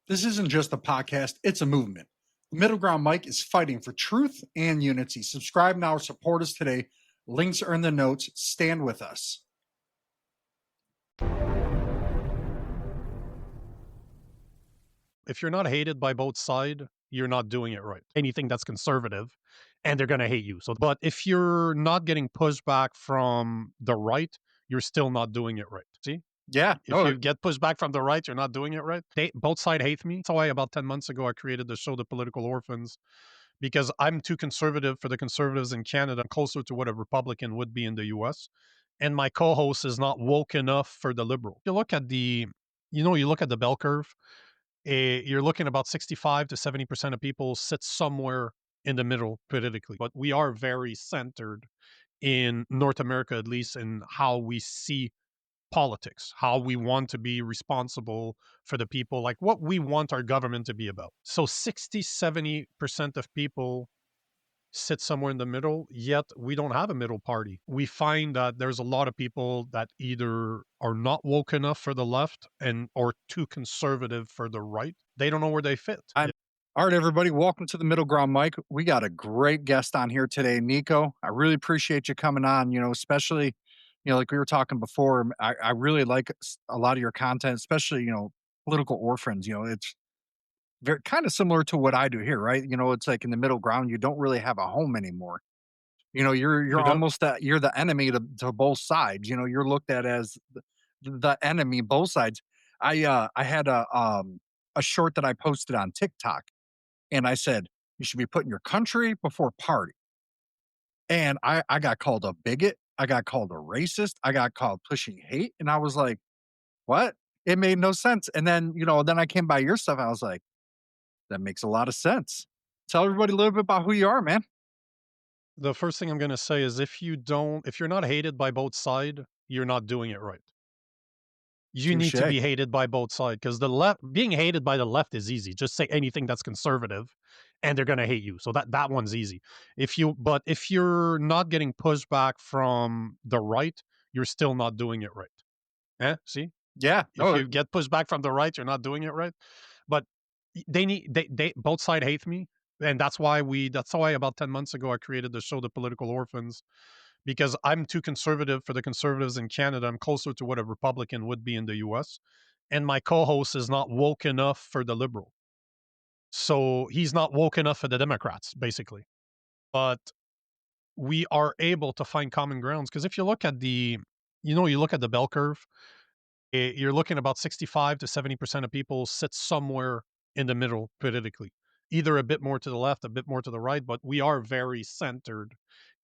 This isn't just a podcast, it's a movement. The Middle Ground Mike is fighting for truth and unity. Subscribe now or support us today. Links are in the notes. Stand with us. If you're not hated by both sides, you're not doing it right. Anything that's conservative, and they're going to hate you. But if you're not getting pushback from the right, you're still not doing it right. See? Yeah. If you get pushback from the right, you're not doing it right. Both sides hate me. That's why about 10 months ago, I created the show, The Political Orphans, because I'm too conservative for the conservatives in Canada, closer to what a Republican would be in the US. And my co-host is not woke enough for the liberal. You look at the bell curve, you're looking about 65 to 70% of people sit somewhere in the middle politically. But we are very centered in North America, at least in how we see politics, how we want to be responsible for the people, like what we want our government to be about. So 60-70% of people sit somewhere in the middle, yet we don't have a middle party. We find that there's a lot of people that either are not woke enough for the left or too conservative for the right. They don't know where they fit. All right, everybody. Welcome to the Middle Ground Mike. We got a great guest on here today, Nico. I really appreciate you coming on, especially, like we were talking before. I really like a lot of your content, especially, political orphans. It's very kind of similar to what I do here, right? It's like in the middle ground, you don't really have a home anymore. You're You know, almost you're the enemy to both sides. You're looked at as the enemy, both sides. I had a short that I posted on TikTok, and I said you should be putting your country before party. And I got called a bigot. I got called a racist. I got called pushing hate, and I was like, what? It made no sense. And then then I came by your stuff. And I was like, that makes a lot of sense. Tell everybody a little bit about who you are, man. the first thing I'm going to say is if you're not hated by both sides, you're not doing it right. You need to Touche. be hated by both sides, because the left, being hated by the left is easy. Just say anything that's conservative and they're going to hate you. So that one's easy. If you're not getting pushback from the right, you're still not doing it right. See? Yeah. If you get pushback from the right, you're not doing it right. But they both sides hate me. And that's why about 10 months ago I created the show, The Political Orphans, because I'm too conservative for the conservatives in Canada. I'm closer to what a Republican would be in the US. And my co-host is not woke enough for the liberal. So he's not woke enough for the Democrats, basically. But we are able to find common grounds, because if you look at you look at the bell curve, you're looking about 65 to 70% of people sit somewhere in the middle politically, either a bit more to the left, a bit more to the right. But we are very centered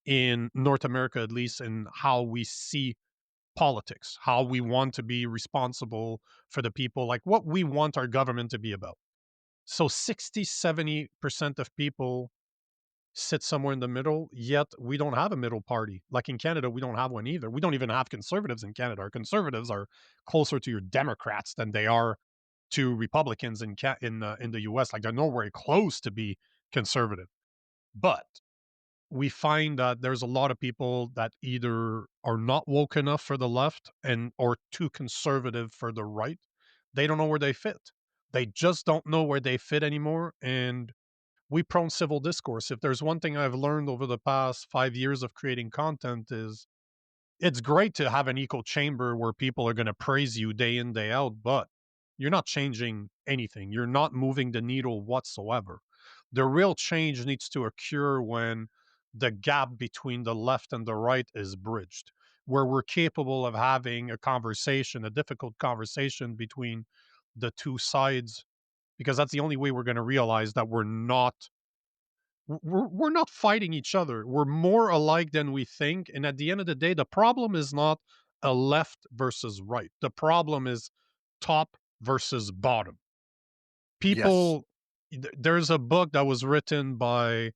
in North America, at least in how we see politics, how we want to be responsible for the people, like what we want our government to be about. So 60-70% of people sit somewhere in the middle, yet we don't have a middle party. Like in Canada, we don't have one either. We don't even have conservatives in Canada. Our conservatives are closer to your Democrats than they are to Republicans in the US. Like they're nowhere close to be conservative. But we find that there's a lot of people that either are not woke enough for the left or too conservative for the right. They don't know where they fit. They just don't know where they fit anymore. And we prone civil discourse. If there's one thing I've learned over the past 5 years of creating content, is it's great to have an echo chamber where people are going to praise you day in, day out, but you're not changing anything. You're not moving the needle whatsoever. The real change needs to occur when the gap between the left and the right is bridged, where we're capable of having a conversation, a difficult conversation between the two sides, because that's the only way we're going to realize that we're not fighting each other. We're more alike than we think. And at the end of the day, the problem is not a left versus right. The problem is top versus bottom. Yes. There's a book that was written by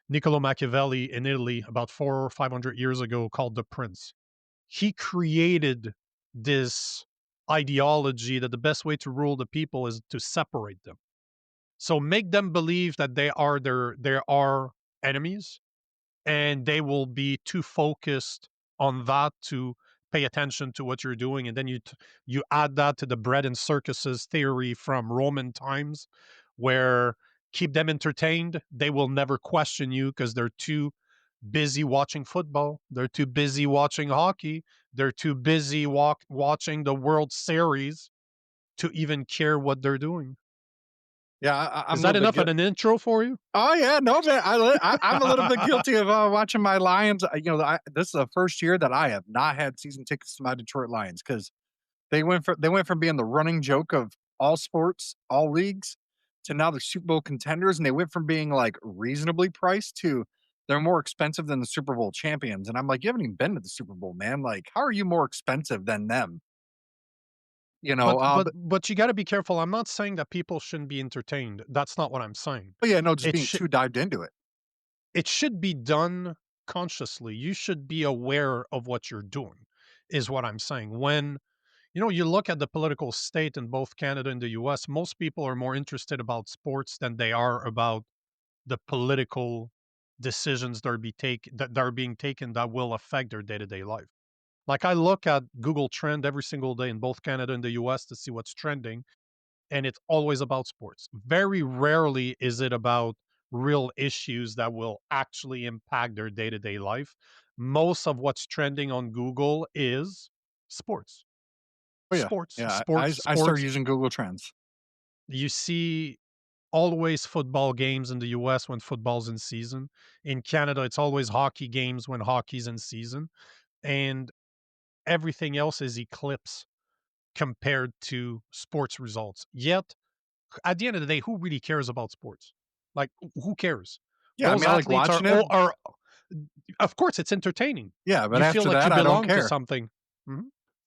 Niccolo Machiavelli in Italy about 400 or 500 years ago called The Prince. He created this ideology that the best way to rule the people is to separate them. So make them believe that they are enemies, and they will be too focused on that to pay attention to what you're doing, and then you add that to the bread and circuses theory from Roman times, where keep them entertained, they will never question you because they're too busy watching football, they're too busy watching hockey, they're too busy watching the World Series to even care what they're doing. Yeah, I'm Is a that little bit enough of an intro for you? Oh yeah, no man, I'm a little bit guilty of watching my Lions. This is the first year that I have not had season tickets to my Detroit Lions because they went from being the running joke of all sports, all leagues, to now they're Super Bowl contenders, and they went from being like reasonably priced to they're more expensive than the Super Bowl champions. And I'm like, you haven't even been to the Super Bowl, man. Like, how are you more expensive than them? You know, But but but, but you gotta be careful. I'm not saying that people shouldn't be entertained. That's not what I'm saying. but yeah, no, just It being should too dived into it. it should be done consciously. You should be aware of what you're doing, is what I'm saying. When you look at the political state in both Canada and the US, most people are more interested about sports than they are about the political decisions that are being taken that will affect their day-to-day life. Like I look at Google Trend every single day in both Canada and the US to see what's trending, and it's always about sports. Very rarely is it about real issues that will actually impact their day-to-day life. Most of what's trending on Google is sports. Oh yeah, Sports, yeah. sports, I started sports. using Google Trends. You see always football games in the US when football's in season. In Canada, it's always hockey games when hockey's in season. And everything else is eclipse compared to sports results. Yet, at the end of the day, who really cares about sports? Like, who cares? Yeah, I Those mean, I like athletes watching it. are of course, it's entertaining. Yeah, but You feel after like you that, I don't belong to care. something. Mhm.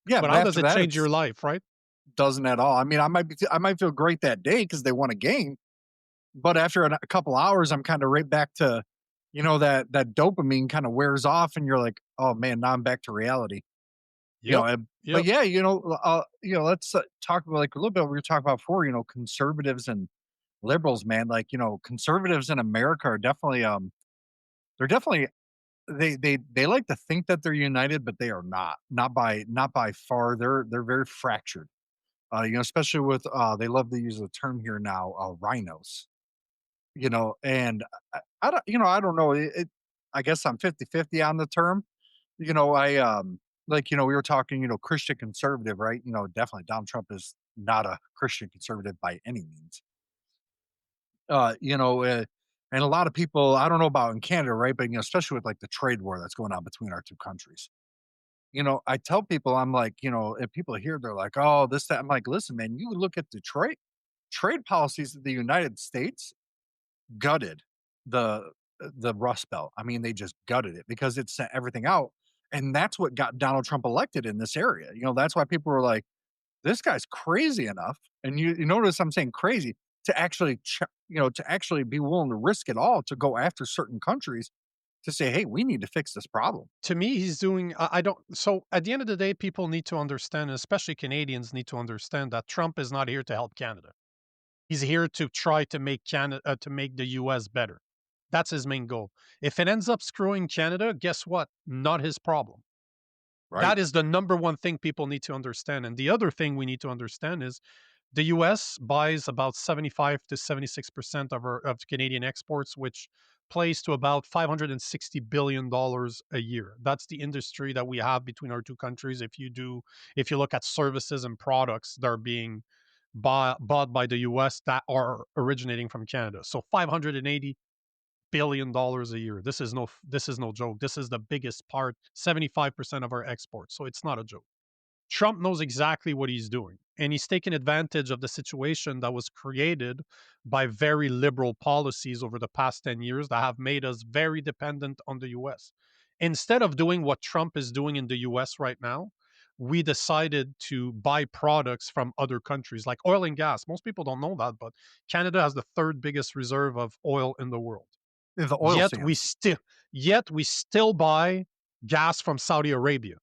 Yeah, But but how does after it that, change your it's life, right? doesn't at all. I mean, I might feel great that day because they won a game, but after a couple hours, I'm kind of right back to, that dopamine kind of wears off, and you're like, oh man, now I'm back to reality. You know, Yep. and, but Yep. yeah, let's talk about like a little bit. We were talking about before, conservatives and liberals, man. Like, conservatives in America are definitely, they're definitely they like to think that they're united, but they are not. Not by far. They're very fractured. Especially with they love to use the term here now, rhinos. And I don't, I don't know. I guess I'm 50-50 on the term. I like, we were talking, Christian conservative, right? Definitely Donald Trump is not a Christian conservative by any means. Uh, you know, uh, and a lot of people, I don't know about in Canada, right? But especially with like the trade war that's going on between our two countries. I tell people, I'm like, if people hear, they're like, oh, this, that. I'm like, listen, man, you look at the trade policies of the United States gutted the Rust Belt. I mean, they just gutted it because it sent everything out. And that's what got Donald Trump elected in this area. That's why people were like, this guy's crazy enough. And you notice I'm saying crazy to actually, to actually be willing to risk it all to go after certain countries to say, hey, we need to fix this problem. To me, he's doing. I don't. So at the end of the day, people need to understand, and especially Canadians need to understand that Trump is not here to help Canada. He's here to try to make Canada to make the US better. That's his main goal. If it ends up screwing Canada, guess what? Not his problem. Right. That is the number one thing people need to understand. And the other thing we need to understand is the US buys about 75 to 76% of Canadian exports, which plays to about $560 billion a year. That's the industry that we have between our two countries. If you look at services and products that are being bought by the US that are originating from Canada. So $580 billion a year. This is no joke. This is the biggest part, 75% of our exports. So it's not a joke. Trump knows exactly what he's doing, and he's taken advantage of the situation that was created by very liberal policies over the past 10 years that have made us very dependent on the US. Instead of doing what Trump is doing in the US right now, we decided to buy products from other countries like oil and gas. Most people don't know that, but Canada has the third biggest reserve of oil in the world. The oil Yet we sands. still yet we still buy gas from Saudi Arabia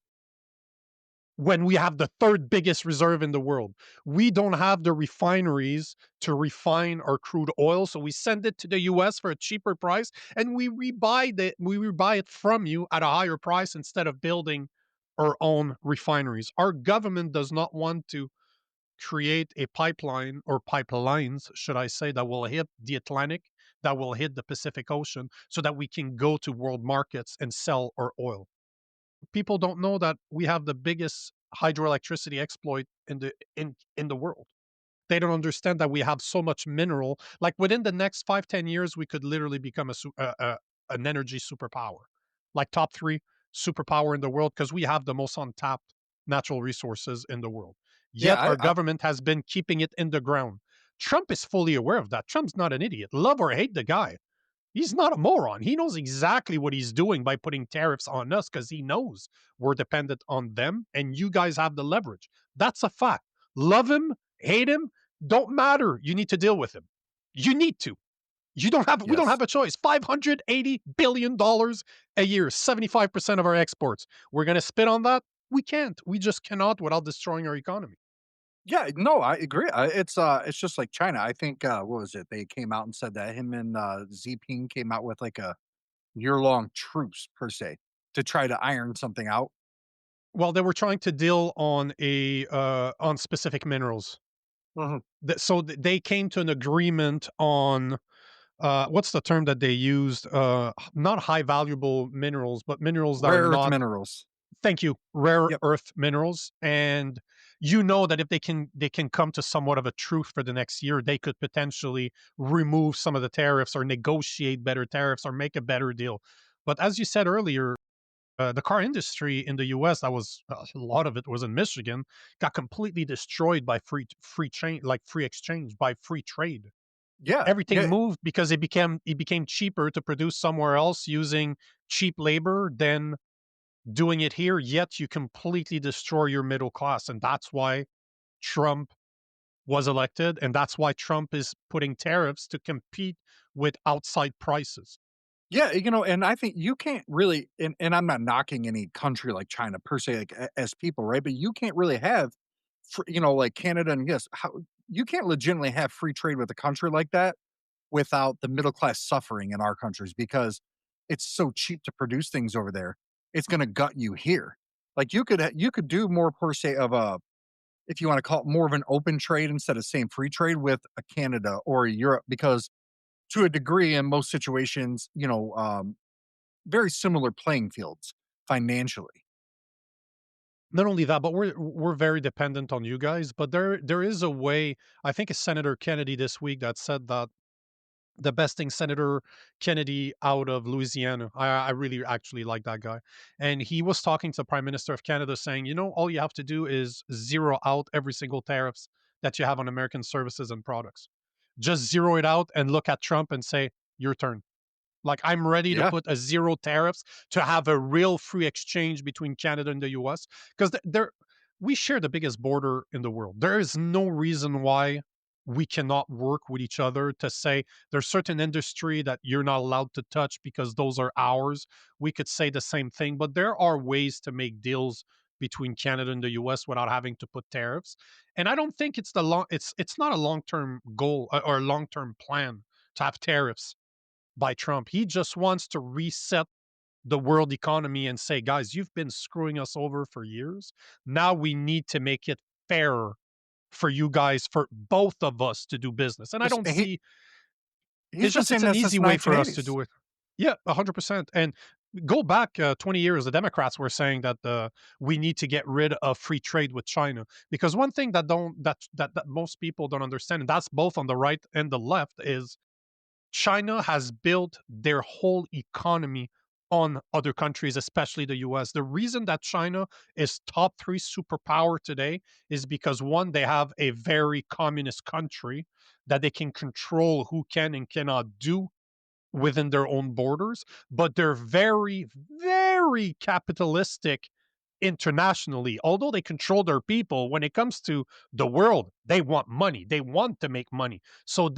when we have the third biggest reserve in the world. We don't have the refineries to refine our crude oil, so we send it to the US for a cheaper price and we rebuy it from you at a higher price instead of building our own refineries. Our government does not want to create a pipeline or pipelines, should I say, that will hit the Atlantic, that will hit the Pacific Ocean, so that we can go to world markets and sell our oil. People don't know that we have the biggest hydroelectricity exploit in the world. They don't understand that we have so much mineral. Like within the next 5-10 years, we could literally become an energy superpower, like top three superpower in the world, because we have the most untapped natural resources in the world. Yeah, Yet our government has been keeping it in the ground. Trump is fully aware of that. Trump's not an idiot. Love or hate the guy, he's not a moron. He knows exactly what he's doing by putting tariffs on us, because he knows we're dependent on them and you guys have the leverage. That's a fact. Love him, hate him, don't matter. You need to deal with him. You need to. We don't yes. have a choice. $580 billion a year, 75% of our exports. We're going to spit on that? We can't. We just cannot without destroying our economy. Yeah, no, I agree. It's just like China. I think, what was it? They came out and said that him and, Xi came out with, like, a year-long truce per se to try to iron something out. Well, they were trying to deal on specific minerals. Mhm. They came to an agreement on what's the term that they used? Not high valuable minerals, but minerals that are Rare earth not. minerals. Thank you, rare Yep. earth minerals. And you know that if they can come to somewhat of a truth for the next year, they could potentially remove some of the tariffs or negotiate better tariffs or make a better deal. But as you said earlier, the car industry in the U.S. that was a lot of it was in Michigan, got completely destroyed by free exchange, by free trade. Yeah, Everything yeah, moved because it became cheaper to produce somewhere else using cheap labor than doing it here. Yet you completely destroy your middle class, and that's why Trump was elected, and that's why Trump is putting tariffs to compete with outside prices. yeah, and I think you can't really, and I'm not knocking any country like China per se, like, as people, right? But you can't really have, like Canada and yes, how you can't legitimately have free trade with a country like that without the middle class suffering in our countries because it's so cheap to produce things over there. It's gonna gut you here. Like, you could do more per se of a, if you wanna call it more of an open trade instead of saying free trade with a Canada or a Europe because to a degree in most situations, very similar playing fields financially. Not only that, but we're very dependent on you guys. But there is a way. I think it's Senator Kennedy this week that said that the best thing, Senator Kennedy out of Louisiana. I really actually like that guy. And he was talking to the Prime Minister of Canada saying, all you have to do is zero out every single tariffs that you have on American services and products. Just zero it out and look at Trump and say, your turn. Like, I'm ready to Yeah. put a zero tariffs to have a real free exchange between Canada and the US, because there we share the biggest border in the world. There is no reason why we cannot work with each other to say there's certain industry that you're not allowed to touch because those are ours. We could say the same thing, but there are ways to make deals between Canada and the US without having to put tariffs. And I don't think it's not a long-term goal or a long-term plan to have tariffs by Trump. He just wants to reset the world economy and say, guys, you've been screwing us over for years. Now we need to make it fair for you guys, for both of us to do business. And I Yes, don't and see he's been it's saying an that since easy the way for us to 1980s. do it. Yeah, 100%. And go back 20 years, the Democrats were saying that we need to get rid of free trade with China, because one thing that most people don't understand, and that's both on the right and the left, is China has built their whole economy on other countries, especially the US. The reason that China is top three superpower today is because, one, they have a very communist country that they can control who can and cannot do within their own borders, but they're very, very capitalistic internationally. Although they control their people, when it comes to the world, they want money. They want to make money. So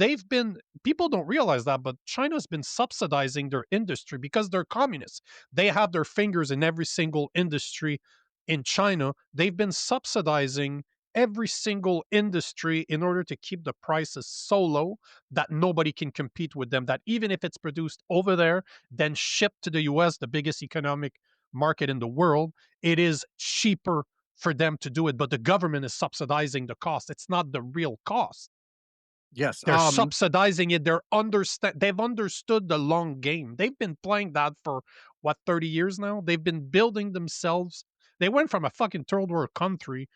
people don't realize that, but China's been subsidizing their industry because they're communists. They have their fingers in every single industry in China. They've been subsidizing every single industry in order to keep the prices so low that nobody can compete with them. That even if it's produced over there, then shipped to the US, the biggest economic market in the world, it is cheaper for them to do it, but the government is subsidizing the cost. It's not the real cost. Yes. They're subsidizing it. They've understood the long game. They've been playing that for what, 30 years now? They've been building themselves. They went from a fucking third world country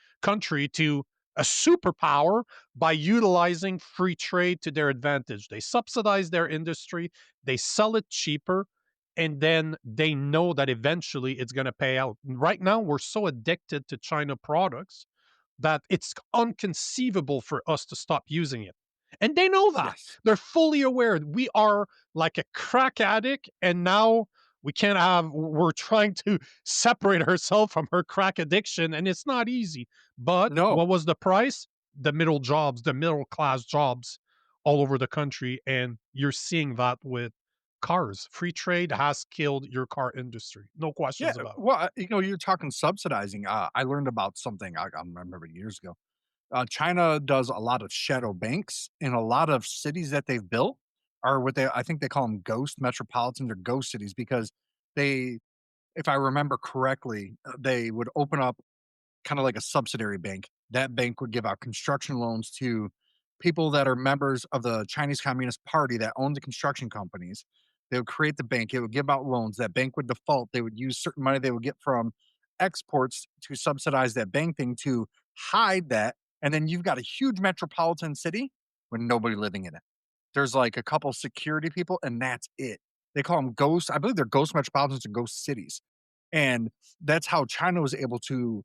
to a superpower by utilizing free trade to their advantage. They subsidize their industry, they sell it cheaper, and then they know that eventually it's going to pay out. Right now, we're so addicted to China products that it's unconceivable for us to stop using it. And they know that. Yes. They're fully aware we are like a crack addict, and now we're trying to separate ourselves from her crack addiction, and it's not easy. But No. what was the price? The middle jobs, the middle class jobs all over the country. And you're seeing that with cars. Free trade has killed your car industry. No Yeah. questions about it. Well, you're talking subsidizing. I learned about something I remember years ago. China does a lot of shadow banks, and a lot of cities that they've built are what I think they call them ghost metropolitans or ghost cities because they, if I remember correctly, they would open up kind of like a subsidiary bank. That bank would give out construction loans to people that are members of the Chinese Communist Party that own the construction companies. They would create the bank. It would give out loans. That bank would default. They would use certain money they would get from exports to subsidize that bank thing to hide that. And then you've got a huge metropolitan city with nobody living in it. There's like a couple security people, and that's it. They call them ghosts. I believe they're ghost metropolitans or ghost cities. And that's how China was able to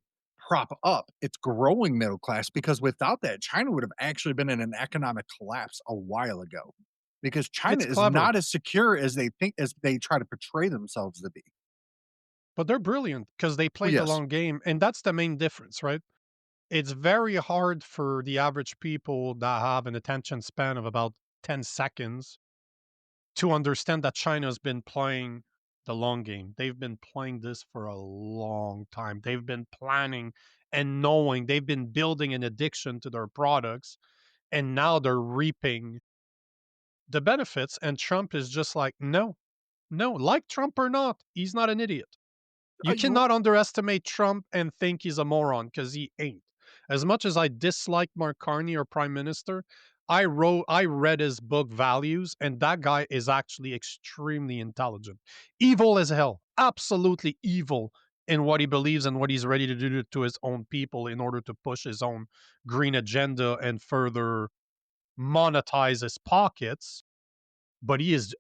prop up its growing middle class because without that, China would have actually been in an economic collapse a while ago because China It's is clever, not as secure as they think, as they try to portray themselves to be. but they're brilliant because they Well, played the yes. long game. And that's the main difference, right? It's very hard for the average people that have an attention span of about 10 seconds to understand that China's been playing the long game. They've been playing this for a long time. They've been planning and knowing, they've been building an addiction to their products, and now they're reaping the benefits. And Trump is just like, no, no, like Trump or not, he's not an idiot. You You, cannot underestimate Trump and think he's a moron because he ain't. As much as I dislike Mark Carney, our prime minister, I read his book Values, and that guy is actually extremely intelligent. Evil as hell. Absolutely evil in what he believes and what he's ready to do to his own people in order to push his own green agenda and further monetize his pockets. But he's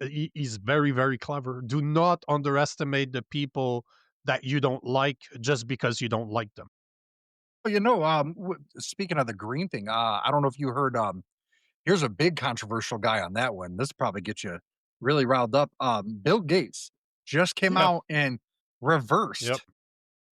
very, very clever. Do not underestimate the people that you don't like just because you don't like them. speaking of the green thing, I don't know if you heard. Here's a big controversial guy on that one. This probably gets you really riled up. Bill Gates just came Yep. out and Yep. reversed,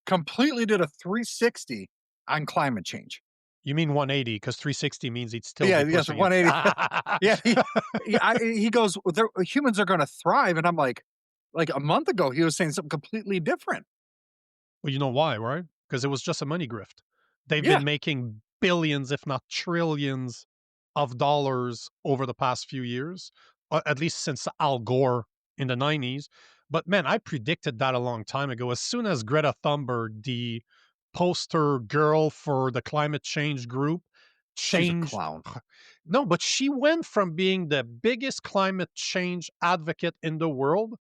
completely did a 360 on climate change. You mean 180 because 360 means he'd still Yeah, be yes, pushing it. 180. Yeah, he goes, "Well, humans are gonna thrive," and I'm like, a month ago, he was saying something completely different. Well, you know why, right? Because it was just a money grift. They've Yeah. been making billions, if not trillions, of dollars over the past few years, at least since Al Gore in the 90s. But man, I predicted that a long time ago. As soon as Greta Thunberg, the poster girl for the climate change group, She's a changed. clown. No, but she went from being the biggest climate change advocate in the world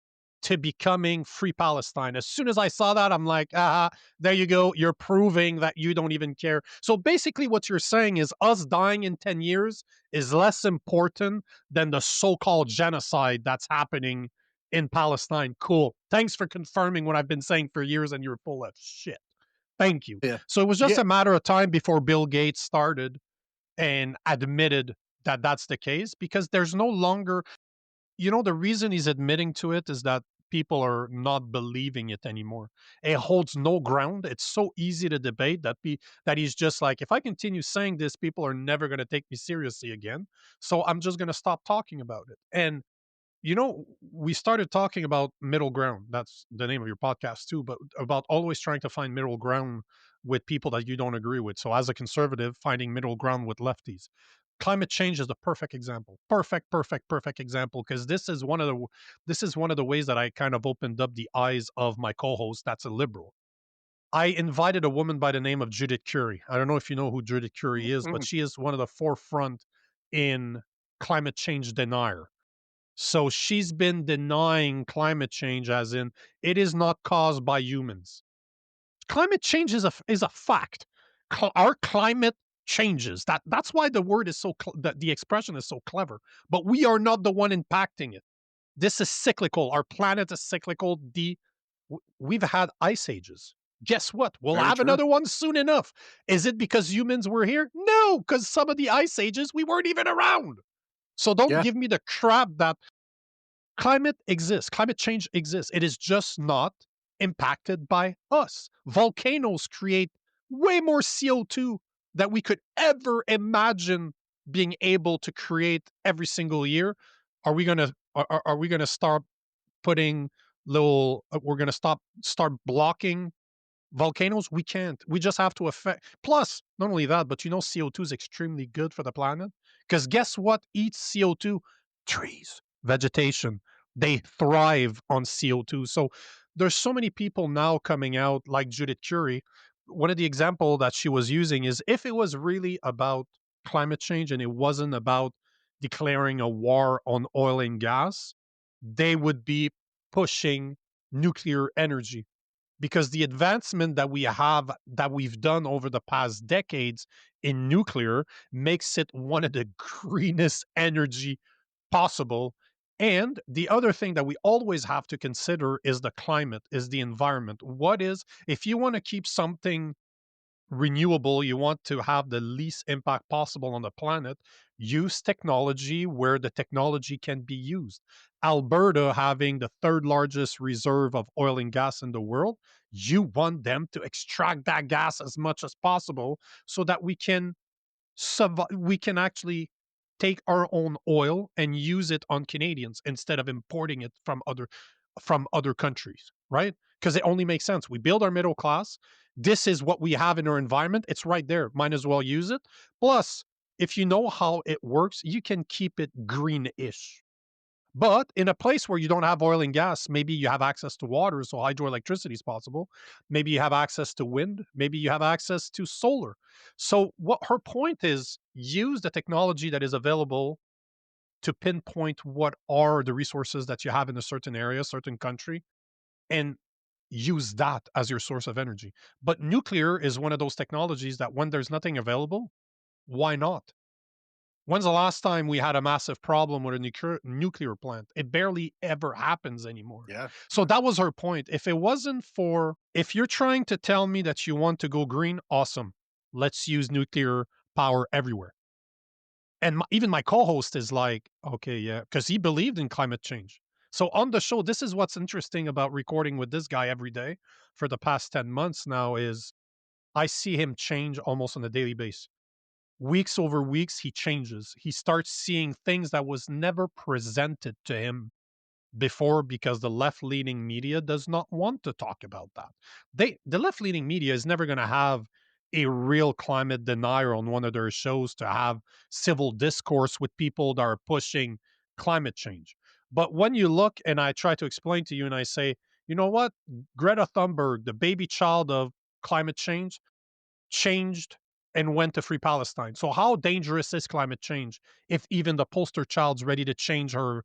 to becoming free Palestine. As soon as I saw that, I'm like, there you go. You're proving that you don't even care. So basically, what you're saying is us dying in 10 years is less important than the so called genocide that's happening in Palestine. Cool. Thanks for confirming what I've been saying for years, and you're full of shit. Thank you. Yeah. So it was just Yeah. a matter of time before Bill Gates started and admitted that that's the case because there's no longer, the reason he's admitting to it is that people are not believing it anymore. It holds no ground. It's so easy to debate that he's just like, if I continue saying this, people are never going to take me seriously again. So I'm just going to stop talking about it. And we started talking about middle ground. That's the name of your podcast too, but about always trying to find middle ground with people that you don't agree with. So as a conservative, finding middle ground with lefties. Climate change is the perfect example. Perfect, perfect, perfect example. Because this is one of the ways that I kind of opened up the eyes of my co-host that's a liberal. I invited a woman by the name of Judith Curry. I don't know if you know who Judith Curry is, but Mhm. she is one of the forefront in climate change denier. So she's been denying climate change as in it is not caused by humans. Climate change is a fact. Our climate changes. That's why the word is that the expression is so clever. But we are not the one impacting it. This is cyclical. Our planet is cyclical. We've had ice ages. Guess what? We'll Very have true. another one soon enough. Is it because humans were here? No, because some of the ice ages we weren't even around. So don't Yeah. give me the crap that climate exists. Climate change exists. It is just not impacted by us. Volcanoes create way more CO2 that we could ever imagine being able to create every single year. Are we gonna start putting little? We're gonna start blocking volcanoes? We can't. We just have to affect. Plus, not only that, but CO2 is extremely good for the planet. Because guess what eats CO2? Trees, vegetation. They thrive on CO2. So there's so many people now coming out like Judith Curie. One of the example that she was using is if it was really about climate change and it wasn't about declaring a war on oil and gas, they would be pushing nuclear energy because the advancement that we've done over the past decades in nuclear makes it one of the greenest energy possible. And the other thing that we always have to consider is the climate, is the environment. What is, if you want to keep something renewable, you want to have the least impact possible on the planet, use technology where the technology can be used. Alberta having the third largest reserve of oil and gas in the world, you want them to extract that gas as much as possible so that we can actually take our own oil and use it on Canadians instead of importing it from other countries, right? Because it only makes sense. We build our middle class. This is what we have in our environment. It's right there. Might as well use it. Plus, if you know how it works, you can keep it greenish. But in a place where you don't have oil and gas, maybe you have access to water, so hydroelectricity is possible. Maybe you have access to wind. Maybe you have access to solar. So, what her point is use the technology that is available to pinpoint what are the resources that you have in a certain area, certain country, and use that as your source of energy. But nuclear is one of those technologies that when there's nothing available, why not? When's the last time we had a massive problem with a nuclear plant? It barely ever happens anymore. Yeah. So that was her point. If it wasn't for, if you're trying to tell me that you want to go green, awesome. Let's use nuclear power everywhere. And even my co-host is like, okay, yeah, because he believed in climate change. So on the show, this is what's interesting about recording with this guy every day for the past 10 months now is I see him change almost on a daily basis. Weeks over weeks, he changes. He starts seeing things that was never presented to him before because the left-leaning media does not want to talk about that. The left-leaning media is never going to have a real climate denier on one of their shows to have civil discourse with people that are pushing climate change. But when you look and I try to explain to you and I say, you know what? Greta Thunberg, the baby child of climate change, changed and went to free Palestine. So how dangerous is climate change if even the poster child's ready to change her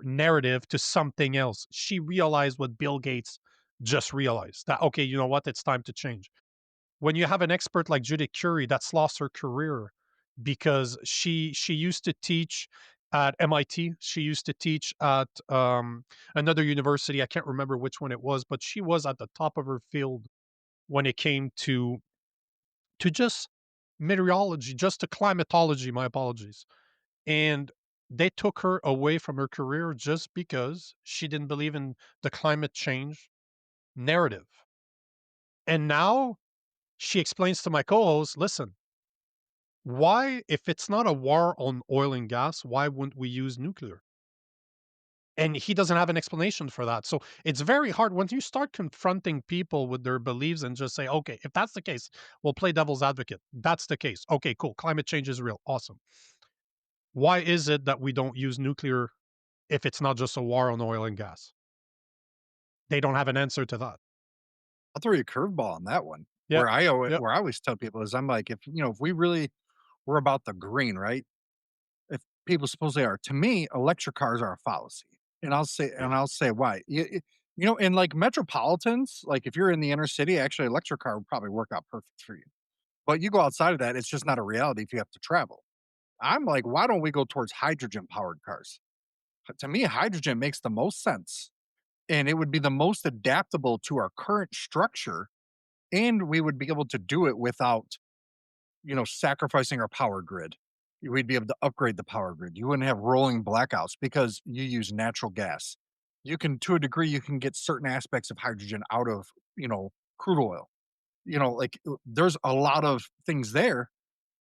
narrative to something else? She realized what Bill Gates just realized that okay, you know what? It's time to change. When you have an expert like Judith Curie that's lost her career because she used to teach at MIT, she used to teach at another university. I can't remember which one it was, but she was at the top of her field when it came to just meteorology, just to climatology, my apologies. And they took her away from her career just because she didn't believe in the climate change narrative. And now she explains to my co host listen, why, if it's not a war on oil and gas, why wouldn't we use nuclear? And he doesn't have an explanation for that. So it's very hard when you start confronting people with their beliefs and just say, okay, if that's the case, we'll play devil's advocate. That's the case. Okay, cool. Climate change is real. Awesome. Why is it that we don't use nuclear if it's not just a war on oil and gas? They don't have an answer to that. I'll throw you a curveball on that one. Yep. Yep. Where I always tell people is I'm like, if you know, if we really were about the green, right? If people suppose they are, to me, electric cars are a fallacy. Yeah. And I'll say why. You know, in like metropolitans, like if you're in the inner city, actually, electric car would probably work out perfect for you. But you go outside of that, it's just not a reality if you have to travel. I'm like, why don't we go towards hydrogen powered cars? To me, hydrogen makes the most sense and it would be the most adaptable to our current structure. And we would be able to do it without, you know, sacrificing our power grid. We'd be able to upgrade the power grid. You wouldn't have rolling blackouts because you use natural gas. You can, to a degree, you can get certain aspects of hydrogen out of, you know, crude oil. You know, like there's a lot of things there.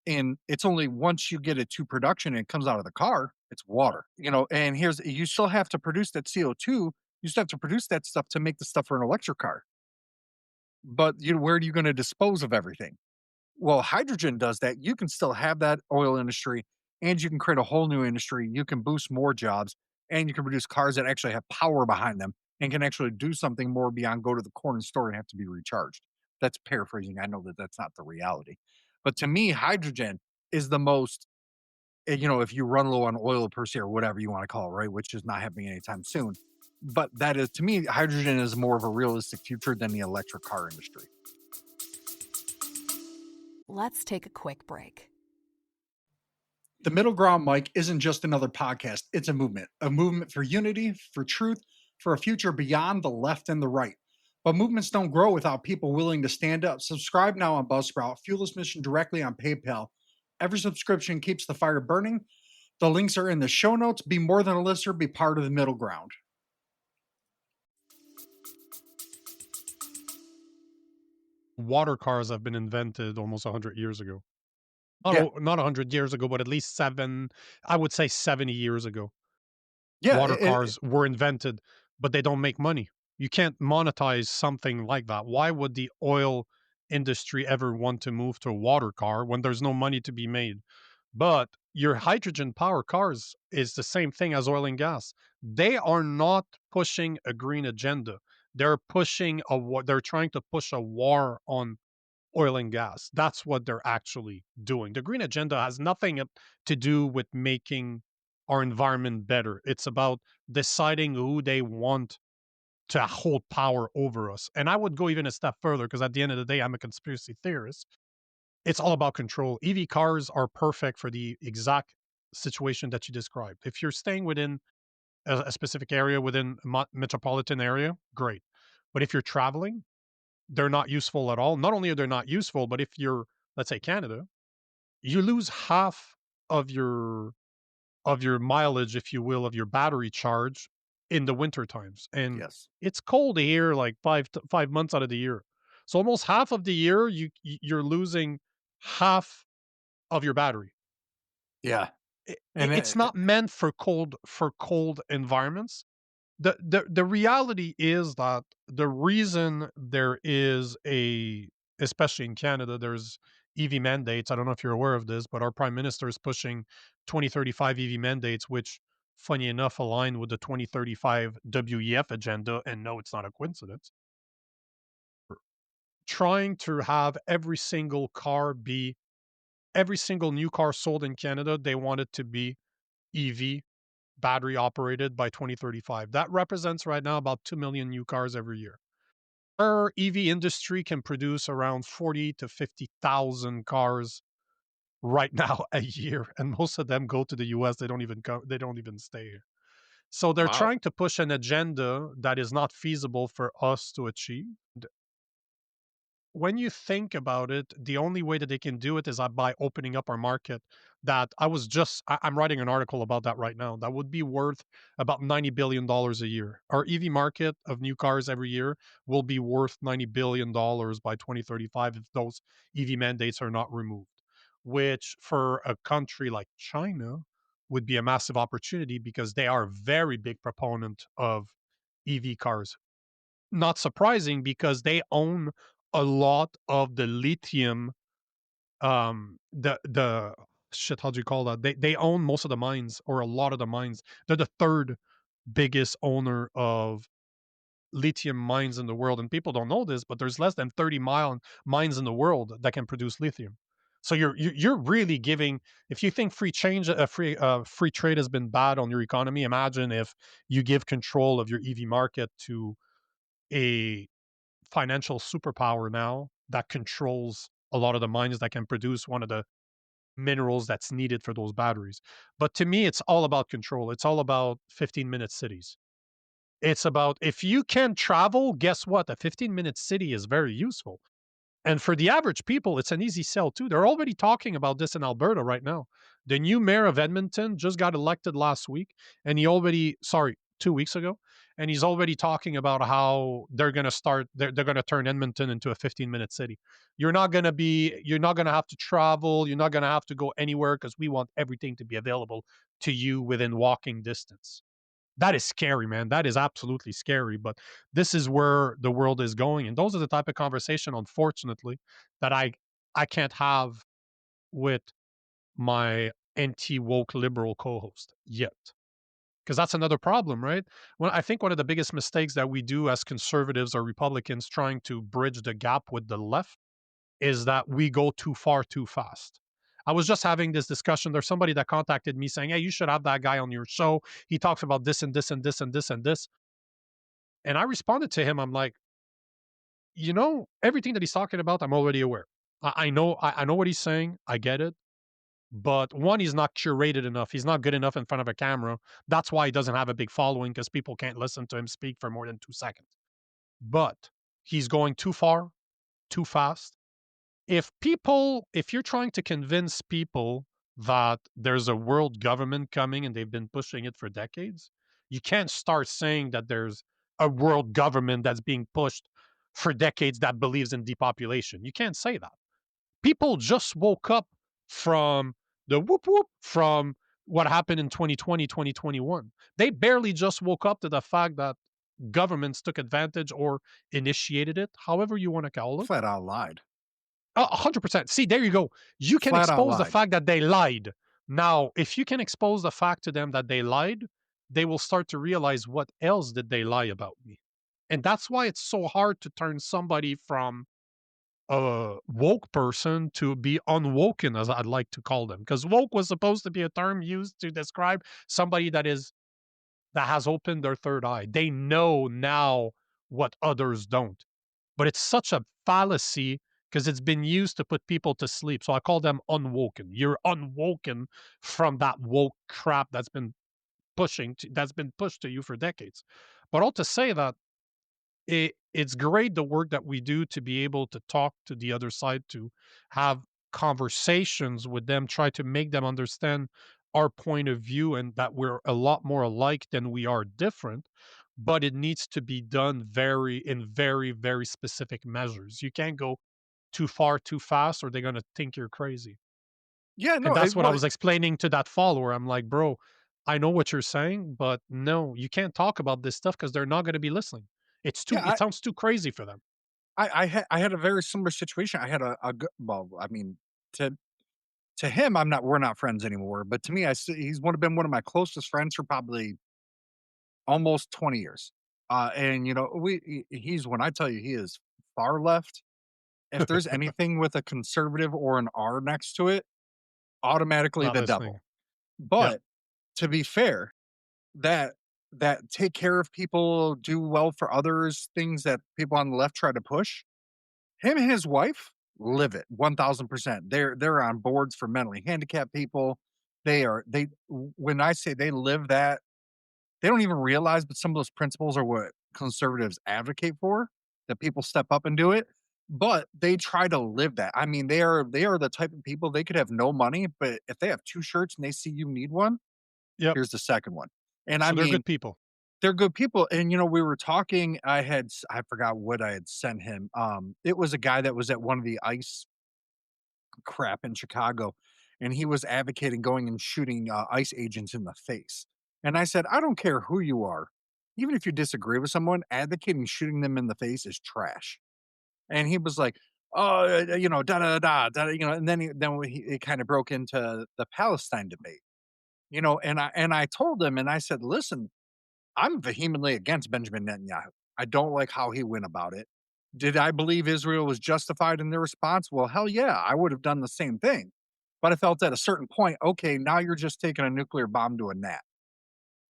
And it's only once you get it to production and it comes out of the car, it's water, you know. And here's, you still have to produce that CO2. You still have to produce that stuff to make the stuff for an electric car. But you know, where are you going to dispose of everything? Well, hydrogen does that. You can still have that oil industry and you can create a whole new industry. You can boost more jobs and you can produce cars that actually have power behind them and can actually do something more beyond go to the corner store and have to be recharged. That's paraphrasing. I know that that's not the reality. But to me, hydrogen is the most, you know, if you run low on oil per se or whatever you want to call it, right? Which is not happening anytime soon. But that is, to me, hydrogen is more of a realistic future than the electric car industry. Let's take a quick break. The Middle Ground Mike isn't just another podcast, it's a movement for unity, for truth, for a future beyond the left and the right. But movements don't grow without people willing to stand up. Subscribe now on Buzzsprout, fuel this mission directly on PayPal. Every subscription keeps the fire burning. The links are in the show notes. Be more than a listener, be part of the middle ground. Water cars have been invented almost 100 years ago. Yeah, Not 100 years ago, but at least 7, I would say 70 years ago. yeah, Water cars were invented, but they don't make money. You can't monetize something like that. Why would the oil industry ever want to move to a water car when there's no money to be made? But your hydrogen power cars is the same thing as oil and gas. They are not pushing a green agenda. They're pushing a war. They're trying to push a war on oil and gas. That's what they're actually doing. The green agenda has nothing to do with making our environment better. It's about deciding who they want to hold power over us. And I would go even a step further because at the end of the day, I'm a conspiracy theorist. It's all about control. EV cars are perfect for the exact situation that you described. If you're staying within a specific area within a metropolitan area, great. But if you're traveling, they're not useful at all. Not only are they not useful, but if you're, let's say, Canada, you lose half of your mileage, if you will, of your battery charge in the winter times. And yes. it's cold here like 5 months out of the year. So almost half of the year you're losing half of your battery. Yeah. It's not meant for cold environments. The reality is that the reason there is a, especially in Canada, there's EV mandates. I don't know if you're aware of this, but our prime minister is pushing 2035 EV mandates, which funny enough align with the 2035 WEF agenda. And no, it's not a coincidence. Trying to have every single new car sold in Canada, they want it to be EV battery operated by 2035. That represents right now about 2 million new cars every year. Our EV industry can produce around 40 to 50,000 cars right now a year, and most of them go to the US. They don't even stay here. So they're Wow. trying to push an agenda that is not feasible for us to achieve. When you think about it, the only way that they can do it is by opening up our market. That I'm writing an article about that right now. That would be worth about $90 billion a year. Our EV market of new cars every year will be worth $90 billion by 2035 if those EV mandates are not removed. Which for a country like China would be a massive opportunity because they are a very big proponent of EV cars. Not surprising because they own a lot of the lithium, the shit, how do you call that? They own most of the mines or a lot of the mines. They're the third biggest owner of lithium mines in the world, and people don't know this, but there's less than 30 mines in the world that can produce lithium. So you're really giving. If you think free trade has been bad on your economy, imagine if you give control of your EV market to a financial superpower now that controls a lot of the mines that can produce one of the minerals that's needed for those batteries. But to me, it's all about control. It's all about 15-minute cities. It's about if you can travel, guess what? A 15-minute city is very useful. And for the average people, it's an easy sell too. They're already talking about this in Alberta right now. The new mayor of Edmonton just got elected last week, and he already, sorry, 2 weeks ago, and he's already talking about how they're going to turn Edmonton into a 15-minute city. You're not going to have to travel. You're not going to have to go anywhere because we want everything to be available to you within walking distance. That is scary, man. That is absolutely scary. But this is where the world is going, and those are the type of conversation, unfortunately, that I can't have with my anti woke liberal co-host yet, because that's another problem, right? Well, I think one of the biggest mistakes that we do as conservatives or Republicans trying to bridge the gap with the left is that we go too far too fast. I was just having this discussion. There's somebody that contacted me saying, "Hey, you should have that guy on your show. He talks about this and this and this and this and this." And I responded to him. I'm like, everything that he's talking about, I'm already aware. I know what he's saying. I get it. But one, he's not curated enough. He's not good enough in front of a camera. That's why he doesn't have a big following because people can't listen to him speak for more than 2 seconds. But he's going too far, too fast. If you're trying to convince people that there's a world government coming and they've been pushing it for decades, you can't start saying that there's a world government that's being pushed for decades that believes in depopulation. You can't say that. People just woke up from the whoop whoop from what happened in 2020, 2021. They barely just woke up to the fact that governments took advantage or initiated it, however you want to call it. Flat out lied. 100%. See, there you go. You can Flat out expose the lied. fact that they lied. Now, if you can expose the fact to them that they lied, they will start to realize what else did they lie about me. And that's why it's so hard to turn somebody from a woke person to be unwoken, as I'd like to call them. Because woke was supposed to be a term used to describe somebody that has opened their third eye. They know now what others don't. But it's such a fallacy because it's been used to put people to sleep. So I call them unwoken. You're unwoken from that woke crap that's been pushed to you for decades. But all to say that it's great the work that we do to be able to talk to the other side, to have conversations with them, try to make them understand our point of view and that we're a lot more alike than we are different. But it needs to be done very, very specific measures. You can't go too far too fast or they're going to think you're crazy. Yeah, And no, that's what I well, was explaining to that follower. I'm like, bro, I know what you're saying, but no, you can't talk about this stuff because they're not going to be listening. yeah, It sounds too crazy for them. I had a very similar situation. I had well, I mean, to to him, we're not friends anymore, but to me, he's been one of my closest friends for probably almost 20 years. And he's when I tell you he is far left. If there's anything with a conservative or an R next to it, automatically Not the listening. devil. Yep. But to be fair, that take care of people, do well for others, things that people on the left try to push. Him and his wife live it 1000%. They're on boards for mentally handicapped people. When I say they live that, they don't even realize, but some of those principles are what conservatives advocate for, that people step up and do it. But they try to live that. I mean, they are the type of people they could have no money, but if they have two shirts and they see you need one, Yep. here's the second one. And I So they're mean, good people. they're good people, and, we were talking, I forgot what I had sent him, it was a guy that was at one of the ice crap in Chicago, and he was advocating going and shooting ICE agents in the face. And I said, I don't care who you are, even if you disagree with someone, advocating shooting them in the face is trash. And he was like, "Oh, da da da da," and it kind of broke into the Palestine debate, and I told him, and I said, "Listen, I'm vehemently against Benjamin Netanyahu. I don't like how he went about it. Did I believe Israel was justified in their response? Well, hell yeah, I would have done the same thing. But I felt at a certain point, okay, now you're just taking a nuclear bomb to a gnat.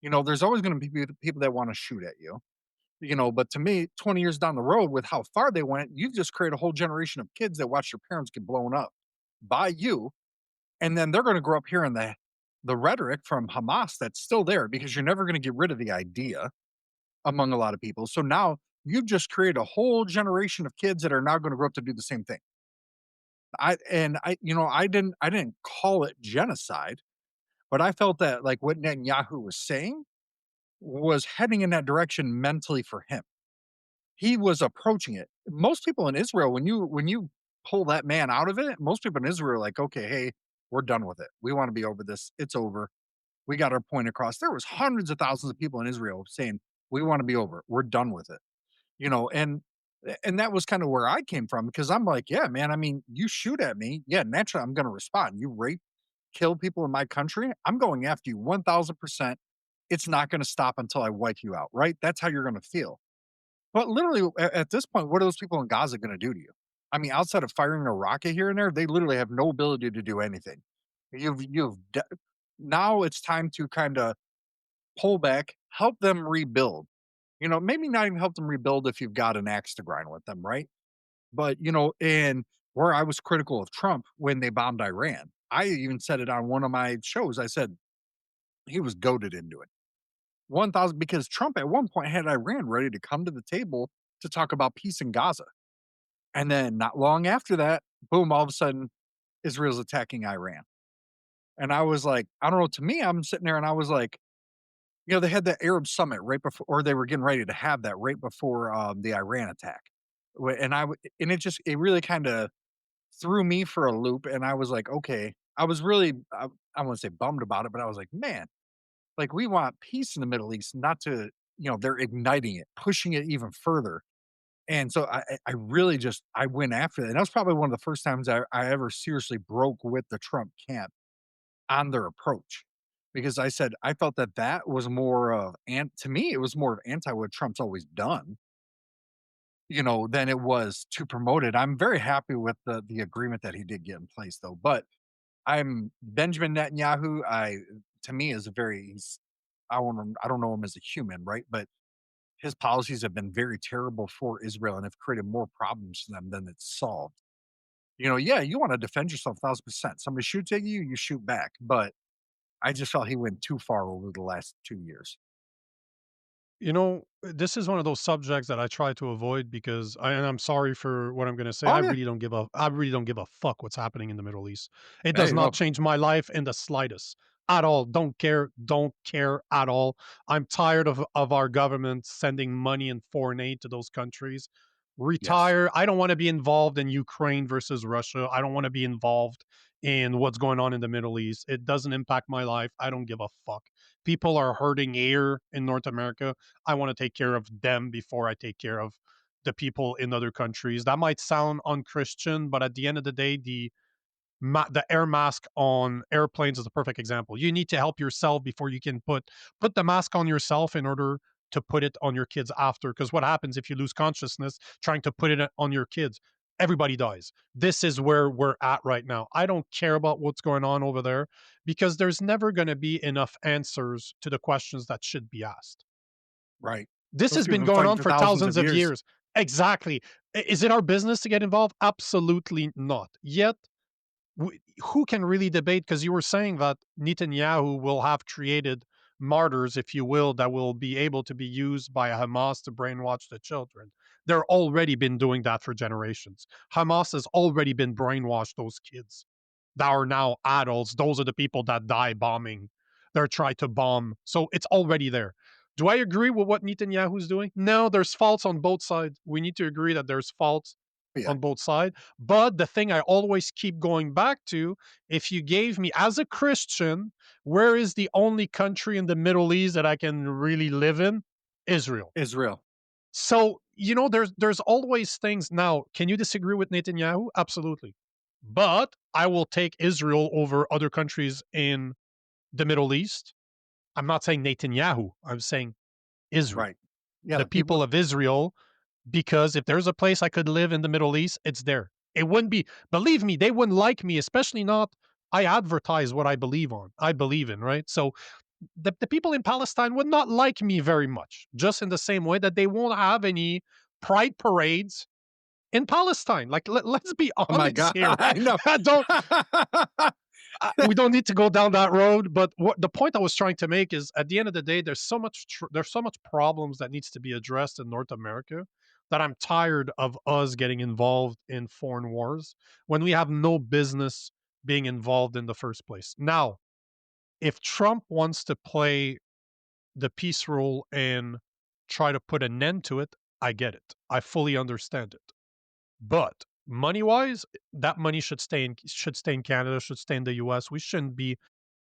There's always going to be people that want to shoot at you. But to me, 20 years down the road, with how far they went, you've just created a whole generation of kids that watch their parents get blown up by you. And then they're going to grow up hearing the rhetoric from Hamas that's still there, because you're never going to get rid of the idea among a lot of people. So now you've just created a whole generation of kids that are now going to grow up to do the same thing. I didn't call it genocide, but I felt that, like, what Netanyahu was saying was heading in that direction mentally for him. He was approaching it. Most people in Israel, when you pull that man out of it, most people in Israel are like, okay, hey, we're done with it. We want to be over this. It's over. We got our point across. There was hundreds of thousands of people in Israel saying, we want to be over. We're done with it. And that was kind of where I came from, because I'm like, yeah, man, I mean, you shoot at me, yeah, naturally I'm going to respond. You rape, kill people in my country, I'm going after you 1000%. It's not going to stop until I wipe you out, right? That's how you're going to feel. But literally, at this point, what are those people in Gaza going to do to you? I mean, outside of firing a rocket here and there, they literally have no ability to do anything. Now it's time to kind of pull back, help them rebuild. Maybe not even help them rebuild if you've got an axe to grind with them, right? But, and where I was critical of Trump when they bombed Iran, I even said it on one of my shows. I said he was goaded into it. 1000, because Trump at one point had Iran ready to come to the table to talk about peace in Gaza. And then not long after that, boom, all of a sudden, Israel's attacking Iran. And I was like, I don't know, to me, I'm sitting there and I was like, they had that Arab summit right before, or they were getting ready to have that right before the Iran attack. And it really kind of threw me for a loop. And I was like, okay, I was really, I wouldn't say bummed about it, but I was like, man, like, we want peace in the Middle East, not to, they're igniting it, pushing it even further. And so I really just, I went after that. And that was probably one of the first times I ever seriously broke with the Trump camp on their approach, because I said I felt that that was more of, and to me, it was more of anti what Trump's always done, than it was to promote it. I'm very happy with the agreement that he did get in place, though. But I'm Benjamin Netanyahu. To me, is a very, I don't know him as a human, right? But his policies have been very terrible for Israel and have created more problems for them than it's solved. Yeah, you want to defend yourself 1000%. Somebody shoots at you, you shoot back. But I just felt he went too far over the last 2 years. This is one of those subjects that I try to avoid because and I'm sorry for what I'm going to say. Oh yeah, I really don't give a fuck what's happening in the Middle East. It does hey, not no, change my life in the slightest at all. Don't care at all. I'm tired of our government sending money and foreign aid to those countries. yes, Retire. I don't want to be involved in Ukraine versus Russia. I don't want to be involved in what's going on in the Middle East. It doesn't impact my life. I don't give a fuck. People are hurting here in North America. I want to take care of them before I take care of the people in other countries. That might sound unchristian, but at the end of the day, the air mask on airplanes is a perfect example. You need to help yourself before you can put the mask on yourself in order to put it on your kids after. Because what happens if you lose consciousness trying to put it on your kids? Everybody dies. This is where we're at right now. I don't care about what's going on over there because there's never going to be enough answers to the questions that should be asked. right. This Those has people been have been going fighting on for for thousands thousands of of years. years. Exactly. Is it our business to get involved? Absolutely not. Yet, who can really debate? Because you were saying that Netanyahu will have created martyrs, if you will, that will be able to be used by Hamas to brainwash the children. They're already been doing that for generations. Hamas has already been brainwashed those kids that are now adults. Those are the people that die bombing. They're trying to bomb. So it's already there. Do I agree with what Netanyahu's doing? No, there's faults on both sides. We need to agree that there's faults Yeah. on both sides. But the thing I always keep going back to, if you gave me, as a Christian, where is the only country in the Middle East that I can really live in? Israel. Israel. So, there's always things. Now, can you disagree with Netanyahu? Absolutely. But I will take Israel over other countries in the Middle East. I'm not saying Netanyahu. I'm saying Israel, Right. Yeah. the The people. people of Israel, because if there's a place I could live in the Middle East, it's there. It wouldn't be, believe me, they wouldn't like me, especially not. I advertise what I believe in, right? So the people in Palestine would not like me very much, just in the same way that they won't have any pride parades in Palestine. Like, let's be Oh my honest God. here. I know. I don't we don't need to go down that road, but what the point I was trying to make is, at the end of the day, there's so much problems that needs to be addressed in North America, that I'm tired of us getting involved in foreign wars when we have no business being involved in the first place. Now, if Trump wants to play the peace role and try to put an end to it, I get it. I fully understand it. But money wise, that money should stay in Canada, should stay in the US. We shouldn't be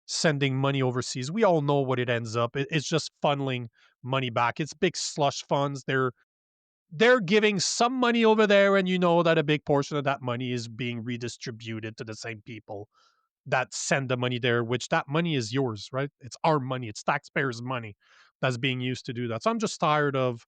sending money overseas. We all know what it ends up. It's just funneling money back. It's big slush funds. They're giving some money over there, and you know that a big portion of that money is being redistributed to the same people that send the money there, which that money is yours, right? It's our money. It's taxpayers' money that's being used to do that. So I'm just tired of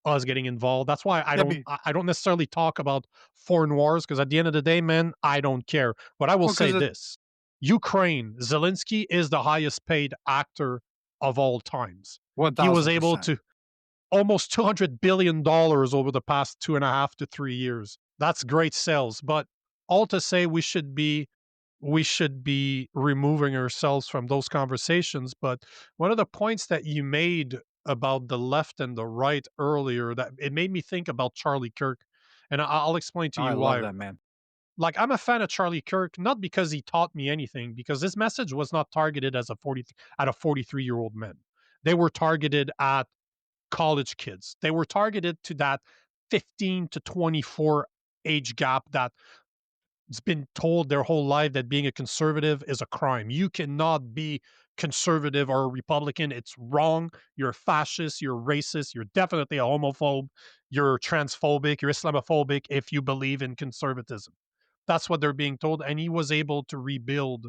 us getting involved. That's why I Yeah. don't I don't necessarily talk about foreign wars, because at the end of the day, man, I don't care. But I will Well, say because this. Ukraine, Zelensky is the highest paid actor of all times. He was able 1000%. to almost $200 billion over the past 2.5 to 3 years. That's great sales. But all to say, we should be removing ourselves from those conversations. But one of the points that you made about the left and the right earlier, that it made me think about Charlie Kirk. And I'll explain to Oh, I you love why. that man. Like, I'm a fan of Charlie Kirk, not because he taught me anything, because his message was not targeted as a 43-year-old man. They were targeted at college kids. They were targeted to that 15 to 24 age gap that's been told their whole life that being a conservative is a crime. You cannot be conservative or a Republican. It's wrong. You're a fascist. You're racist. You're definitely a homophobe. You're transphobic. You're Islamophobic if you believe in conservatism. That's what they're being told. And he was able to rebuild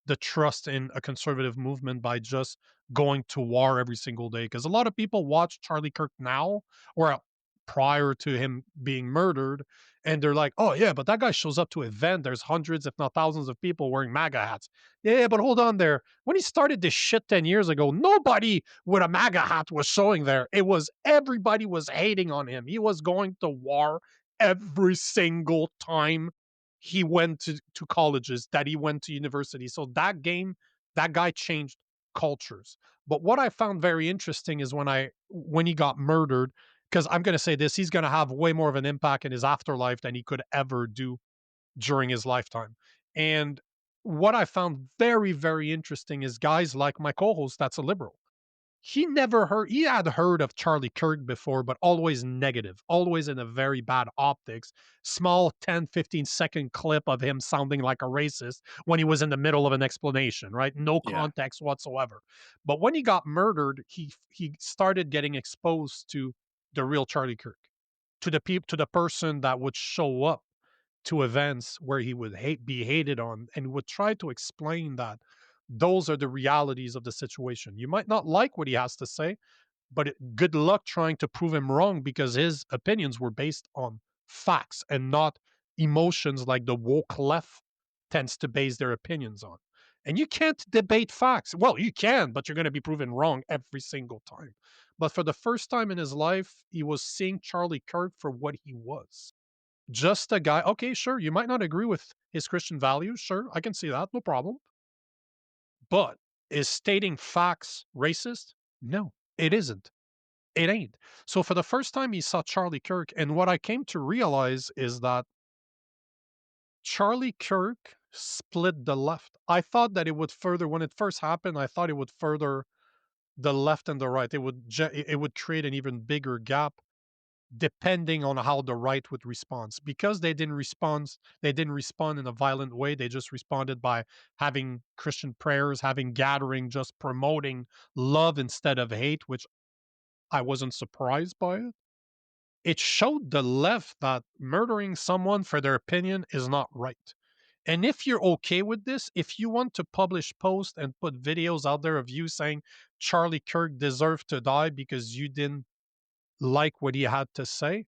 the trust in a conservative movement by just going to war every single day. Because a lot of people watch Charlie Kirk now, or prior to him being murdered, and they're like, "Oh yeah, but that guy shows up to an event. There's hundreds, if not thousands, of people wearing MAGA hats." Yeah, but hold on there. When he started this shit 10 years ago, nobody with a MAGA hat was showing there. It was everybody was hating on him. He was going to war every single time he went to colleges, that he went to university. So that guy changed cultures. But what I found very interesting is when he got murdered, because I'm going to say this, he's going to have way more of an impact in his afterlife than he could ever do during his lifetime. And what I found very, very interesting is guys like my co-host, that's a liberal. He had heard of Charlie Kirk before, but always negative, always in a very bad optics. Small 10, 15 second clip of him sounding like a racist when he was in the middle of an explanation, right? No Yeah. context whatsoever. But when he got murdered, he started getting exposed to the real Charlie Kirk, to the person that would show up to events where he would be hated on, and would try to explain that those are the realities of the situation. You might not like what he has to say, but good luck trying to prove him wrong, because his opinions were based on facts and not emotions like the woke left tends to base their opinions on. And you can't debate facts. Well, you can, but you're going to be proven wrong every single time. But for the first time in his life, he was seeing Charlie Kirk for what he was. Just a guy. Okay, sure, you might not agree with his Christian values. Sure, I can see that. No problem. But is stating facts racist? No, it isn't. It ain't. So for the first time, he saw Charlie Kirk. And what I came to realize is that Charlie Kirk split the left. I thought that it would further, when it first happened, I thought it would further the left and the right. It would create an even bigger gap. depending on how the right would respond. Because they didn't respond in a violent way. They just responded by having Christian prayers, having gathering, just promoting love instead of hate, which I wasn't surprised by it. It showed the left that murdering someone for their opinion is not right. And if you're okay with this, if you want to publish posts and put videos out there of you saying Charlie Kirk deserved to die because you didn't like what he had to say,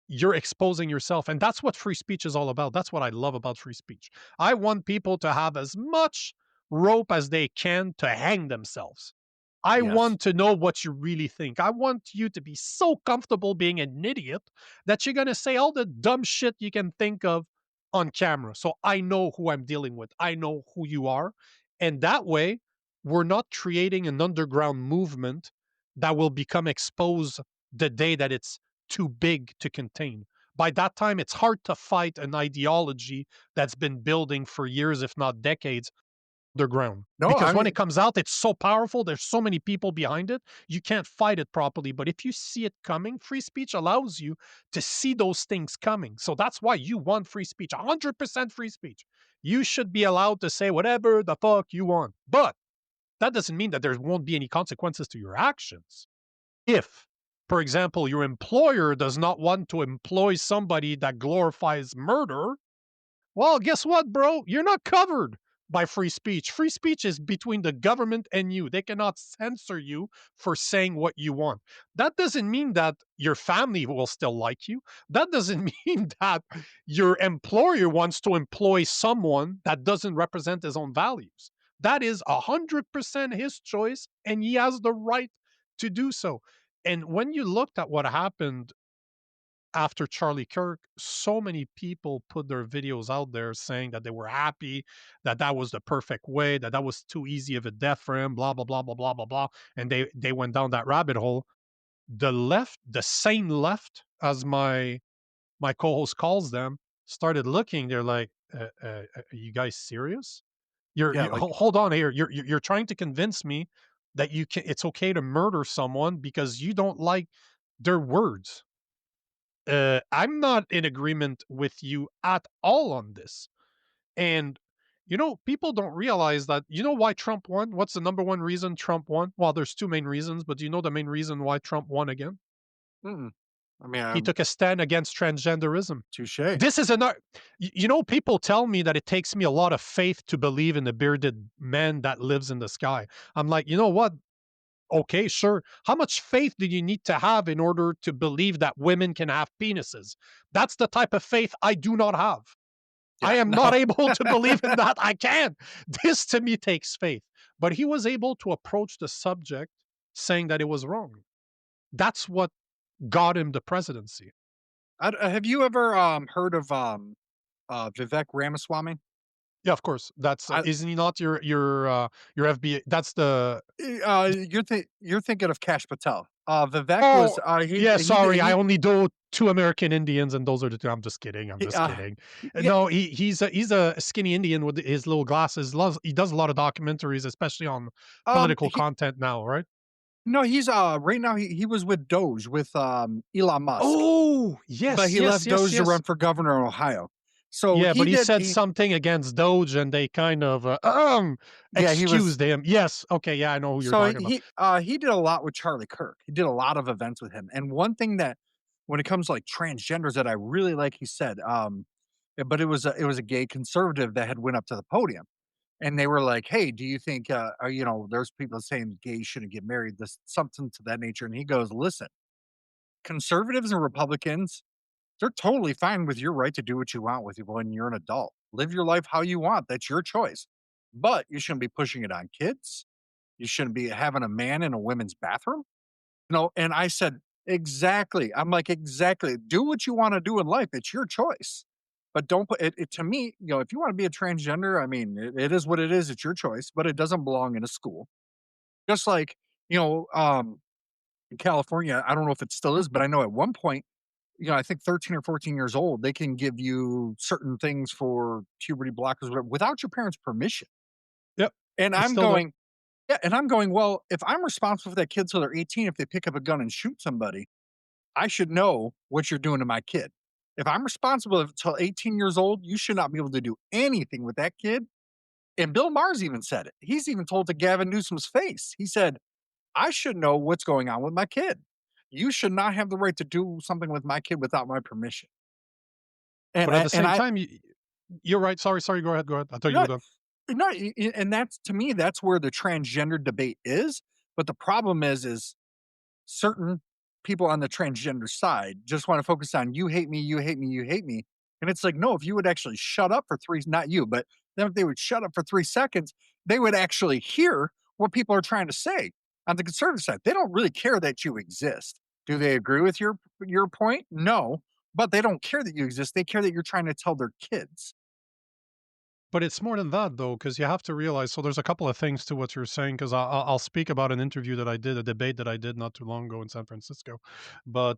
you're exposing yourself. And that's what free speech is all about. That's what I love about free speech. I want people to have as much rope as they can to hang themselves. I Yes. want to know what you really think. I want you to be so comfortable being an idiot that you're going to say all the dumb shit you can think of on camera. So I know who I'm dealing with. I know who you are. And that way, we're not creating an underground movement that will become exposed the day that it's too big to contain. By that time, it's hard to fight an ideology that's been building for years, if not decades, underground. No, I Because when it mean, comes out, it's so powerful. There's so many people behind it. You can't fight it properly. But if you see it coming, free speech allows you to see those things coming. So that's why you want free speech, 100% free speech. You should be allowed to say whatever the fuck you want. But that doesn't mean that there won't be any consequences to your actions. If, for example, your employer does not want to employ somebody that glorifies murder, well, guess what, bro? You're not covered by free speech. Free speech is between the government and you. They cannot censor you for saying what you want. That doesn't mean that your family will still like you. That doesn't mean that your employer wants to employ someone that doesn't represent his own values. That is 100% his choice, and he has the right to do so. And when you looked at what happened after Charlie Kirk, so many people put their videos out there saying that they were happy, that that was the perfect way, that that was too easy of a death for him, blah blah blah blah blah blah blah, and they went down that rabbit hole. The left, the sane left, as my co-host calls them, started looking. They're like, "Are you guys serious? yeah, like, Hold on here. You're trying to convince me that you can. It's okay to murder someone because you don't like their words. I'm not in agreement with you at all on this. And, people don't realize that, why Trump won? What's the number one reason Trump won? Well, there's two main reasons, but do you know the main reason why Trump won again? mm-mm. I mean, He took a stand against transgenderism. touche. This is another, people tell me that it takes me a lot of faith to believe in the bearded man that lives in the sky. I'm like, you know what? Okay, sure. How much faith do you need to have in order to believe that women can have penises? That's the type of faith I do not have. I Yeah, am not no. able to believe in that. I can't. This to me takes faith. But he was able to approach the subject saying that it was wrong. That's what got him the presidency. Have you ever heard of Vivek Ramaswamy? Yeah, of course. That's I isn't he not your FBI? That's the you're thinking of Cash Patel. Vivek was Oh, yeah, he sorry. I he only know 2 American Indians, and those are the 2. I'm just kidding, I'm he, just kidding. yeah, No, he's a skinny Indian with his little glasses. Loves He does a lot of documentaries, especially on political he content now, right? no, he's right now he was with Doge with Elon Musk, Oh, but yes, he yes, left yes, Doge to yes. run for governor in Ohio. So Yeah, but he he did said he something against Doge, and they kind of, yeah, he was excused him. Yes, okay, yeah, I know who you're so talking about. he did a lot with Charlie Kirk. He did a lot of events with him. And one thing that when it comes to like transgenders that I really like, he said, but it was a gay conservative that had went up to the podium and they were like, "Hey, do you think there's people saying gays shouldn't get married, this something to that nature." And he goes, "Listen, conservatives and Republicans, they're totally fine with your right to do what you want with you when you're an adult. Live your life how you want. That's your choice. But you shouldn't be pushing it on kids. You shouldn't be having a man in a women's bathroom." And I said, "Exactly." I'm like, "Exactly. Do what you wanna do in life. It's your choice. But don't put it to me, if you wanna be a transgender, I mean, it is what it is. It's your choice, but it doesn't belong in a school." Just like, you know, um, in California, I don't know if it still is, but I know at one point, I think 13 or 14 years old, they can give you certain things for puberty blockers, whatever, without your parents' permission. Yep, And it's I'm still there. going, yeah, and I'm going, well, if I'm responsible for that kid till they're 18, if they pick up a gun and shoot somebody, I should know what you're doing to my kid. If I'm responsible until 18 years old, you should not be able to do anything with that kid. And Bill Maher's even said it. He's even told to Gavin Newsom's face. He said, I should know what's going on with my kid. You should not have the right to do something with my kid without my permission. And But at I the and same I time, you're right. Sorry, sorry. Go ahead. Go ahead. I thought you no, were done. no, and that's to me, that's where the transgender debate is. But the problem is certain people on the transgender side just want to focus on you hate me, you hate me, you hate me. And it's like, no, if you would actually shut up for three, not you, but then if they would shut up for 3 seconds, they would actually hear what people are trying to say. On the conservative side, they don't really care that you exist. Do they agree with your point? No, but they don't care that you exist. They care that you're trying to tell their kids. But it's more than that, though, because you have to realize. So there's a couple of things to what you're saying. Because I'll speak about an interview that I did, a debate that I did not too long ago in San Francisco. But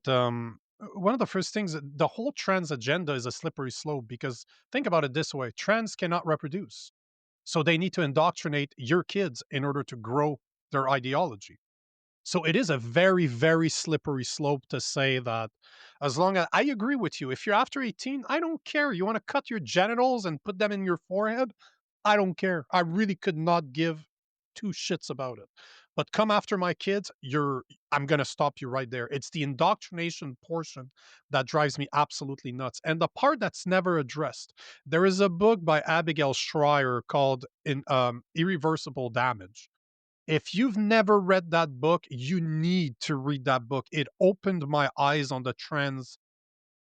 one of the first things, the whole trans agenda is a slippery slope. Because think about it this way: trans cannot reproduce, so they need to indoctrinate your kids in order to grow their ideology. So it is a very, very slippery slope to say that as long as I agree with you, if you're after 18, I don't care. You want to cut your genitals and put them in your forehead? I don't care. I really could not give two shits about it. But come after my kids, I'm going to stop you right there. It's the indoctrination portion that drives me absolutely nuts. And the part that's never addressed. There is a book by Abigail Schreier called Irreversible Damage. If you've never read that book, you need to read that book. It opened my eyes on the trans,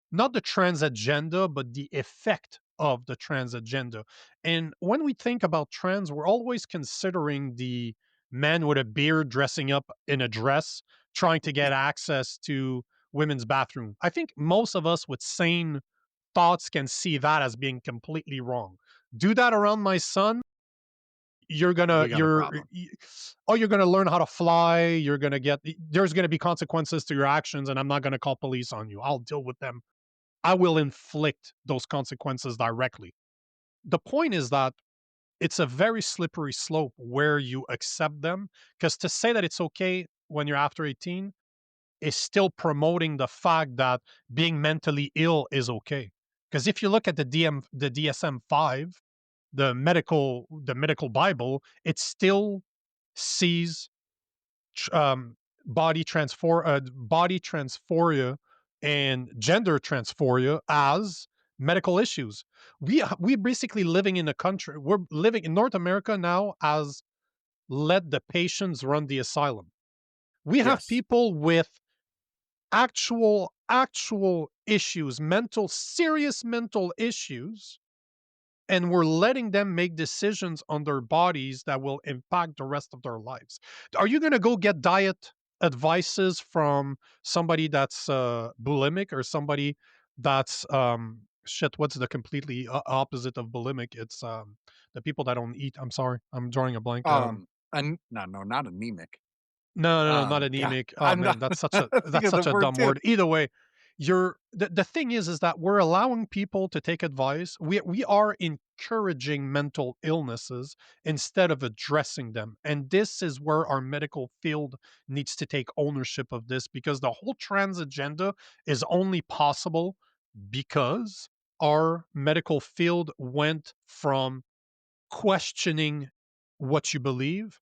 not the trans agenda, but the effect of the trans agenda. And when we think about trans, we're always considering the man with a beard dressing up in a dress, trying to get access to women's bathroom. I think most of us with sane thoughts can see that as being completely wrong. Do that around my son, you're gonna We got a you're problem. oh, you're gonna learn how to fly, you're gonna get there's gonna be consequences to your actions, and I'm not gonna call police on you. I'll deal with them. I will inflict those consequences directly. The point is that it's a very slippery slope where you accept them, because to say that it's okay when you're after 18 is still promoting the fact that being mentally ill is okay. Because if you look at the DSM-5, the medical Bible, it still sees body transphoria and gender transphoria as medical issues. We basically living in a country. We're living in North America now as let the patients run the asylum. We have Yes. people with actual issues, serious mental issues, and we're letting them make decisions on their bodies that will impact the rest of their lives. Are you going to go get diet advices from somebody that's bulimic, or somebody that's shit, what's the completely opposite of bulimic? It's the people that don't eat. I'm sorry, I'm drawing a blank. And no, not anemic. No, no, no, not God, anemic. Oh I'm man, not that's such a thinking that's of the such a word dumb too. word. Either way, the thing is that we're allowing people to take advice. We are encouraging mental illnesses instead of addressing them. And this is where our medical field needs to take ownership of this, because the whole trans agenda is only possible because our medical field went from questioning what you believe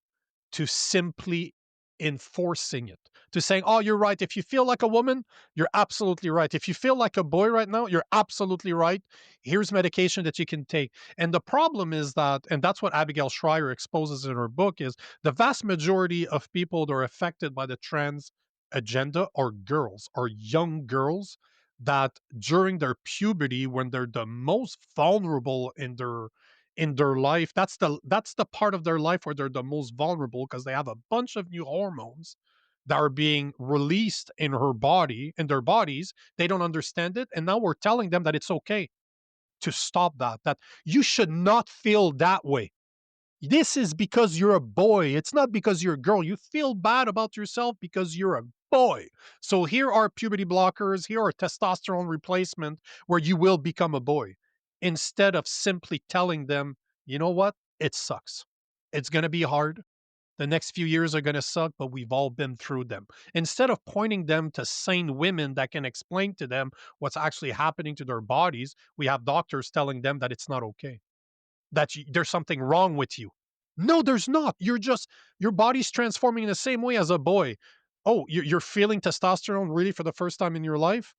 to simply enforcing it, to saying, oh, you're right. If you feel like a woman, you're absolutely right. If you feel like a boy right now, you're absolutely right. Here's medication that you can take. And the problem is that, and that's what Abigail Schreier exposes in her book, is the vast majority of people that are affected by the trans agenda are girls, are young girls that during their puberty, when they're the most vulnerable in their life, that's the part of their life where they're the most vulnerable, because they have a bunch of new hormones that are being released in their bodies. They don't understand it, and now we're telling them that it's okay to stop that you should not feel that way. This is because you're a boy. It's not because you're a girl. You feel bad about yourself because you're a boy. So here are puberty blockers, here are testosterone replacement where you will become a boy. Instead of simply telling them, you know what? It sucks. It's going to be hard. The next few years are going to suck, but we've all been through them. Instead of pointing them to sane women that can explain to them what's actually happening to their bodies, we have doctors telling them that it's not okay, that there's something wrong with you. No, there's not. You're just, your body's transforming in the same way as a boy. Oh, you're feeling testosterone really for the first time in your life?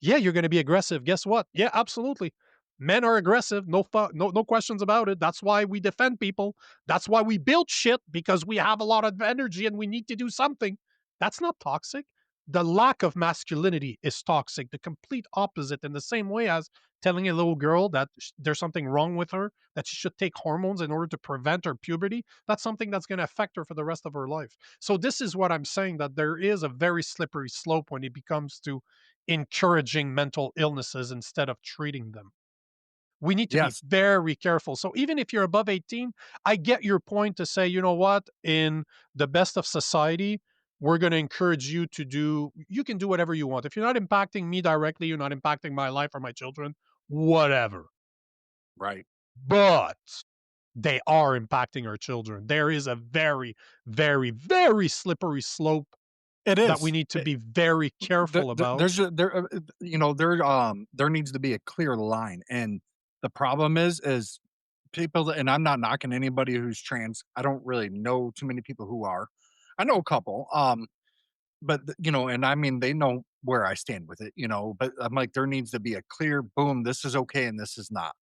Yeah, you're gonna be aggressive. Guess what? Yeah, absolutely. Men are aggressive. No questions about it. That's why we defend people. That's why we build shit, because we have a lot of energy and we need to do something. That's not toxic. The lack of masculinity is toxic. The complete opposite, in the same way as telling a little girl that there's something wrong with her, that she should take hormones in order to prevent her puberty. That's something that's going to affect her for the rest of her life. So this is what I'm saying, that there is a very slippery slope when it becomes to encouraging mental illnesses instead of treating them. We need to be Yes, very careful. So even if you're above 18, I get your point to say, you know what, in the best of society, we're going to encourage you to do, you can do whatever you want. If you're not impacting me directly, you're not impacting my life or my children, whatever. right. But they are impacting our children. There is a very, very, very slippery slope It that we is. need to be very careful about. There needs to be a clear line, and the problem is people and I'm not knocking anybody who's trans. I don't really know too many people who are. I know a couple, but and I mean, they know where I stand with it, but I'm like, there needs to be a clear boom, this is okay and this is not.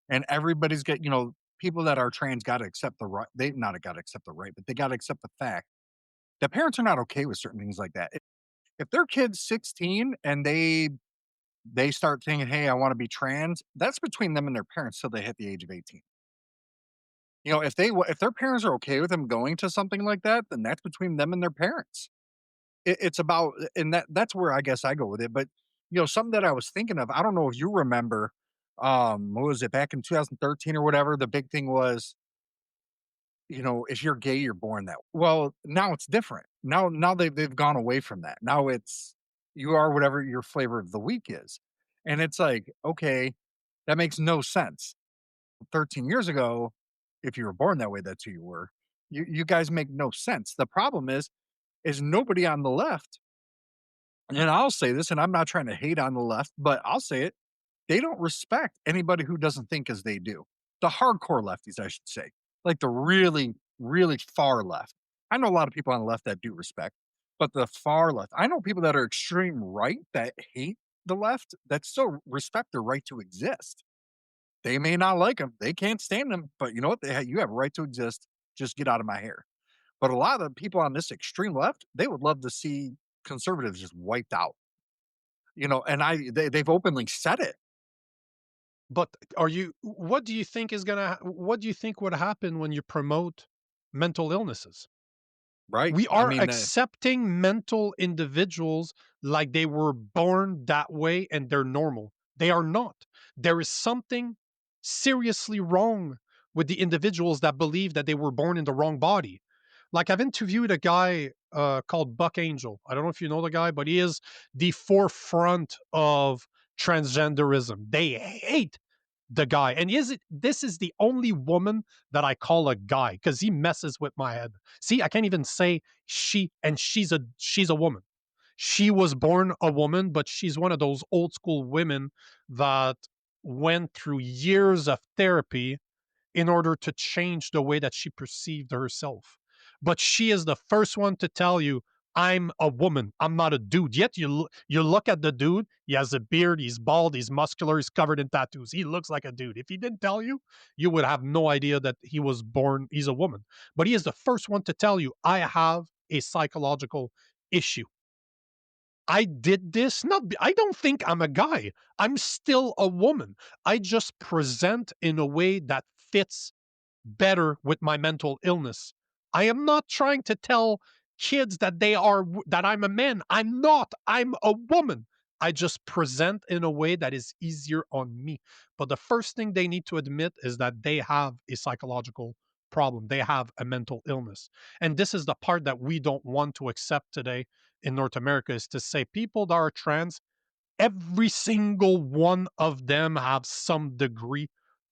And everybody's got, people that are trans got to accept the right. They not got to accept the right, but they got to accept the fact that parents are not okay with certain things like that. If their kid's 16 and they start thinking, "Hey, I want to be trans," that's between them and their parents till they hit the age of 18. If their parents are okay with them going to something like that, then that's between them and their parents. It's about, and that's where I guess I go with it. But something that I was thinking of, I don't know if you remember, what was it, back in 2013 or whatever? The big thing was, if you're gay, you're born that way. Well, now it's different. Now they've gone away from that. Now it's, you are whatever your flavor of the week is. And it's like, okay, that makes no sense. 13 years ago, if you were born that way, that's who you were. You guys make no sense. The problem is nobody on the left, and I'll say this, and I'm not trying to hate on the left, but I'll say it, they don't respect anybody who doesn't think as they do. The hardcore lefties, I should say, like the really, really far left. I know a lot of people on the left that do respect, but the far left, I know people that are extreme right that hate the left that still respect their right to exist. They may not like them, they can't stand them, but you know what? You have a right to exist. Just get out of my hair. But a lot of the people on this extreme left, they would love to see conservatives just wiped out. And they've openly said it, But are you, what do you think is gonna, what do you think would happen when you promote mental illnesses? right? We I are mean, accepting mental individuals like they were born that way and they're normal. They are not. There is something seriously wrong with the individuals that believe that they were born in the wrong body. Like, I've interviewed a guy called Buck Angel. I don't know if you know the guy, but he is the forefront of transgenderism. They hate the guy. And this is the only woman that I call a guy, because he messes with my head. See, I can't even say she, and she's a woman. She was born a woman, but she's one of those old school women that went through years of therapy in order to change the way that she perceived herself. But she is the first one to tell you, I'm a woman. I'm not a dude. Yet you look at the dude. He has a beard. He's bald. He's muscular. He's covered in tattoos. He looks like a dude. If he didn't tell you, you would have no idea that he was born. He's a woman. But he is the first one to tell you, I have a psychological issue. I did this. Not. I don't think I'm a guy. I'm still a woman. I just present in a way that fits better with my mental illness. I am not trying to tell kids that that I'm a man. I'm not. I'm a woman. I just present in a way that is easier on me. But the first thing they need to admit is that they have a psychological problem. They have a mental illness. And this is the part that we don't want to accept today in North America, is to say people that are trans, every single one of them have some degree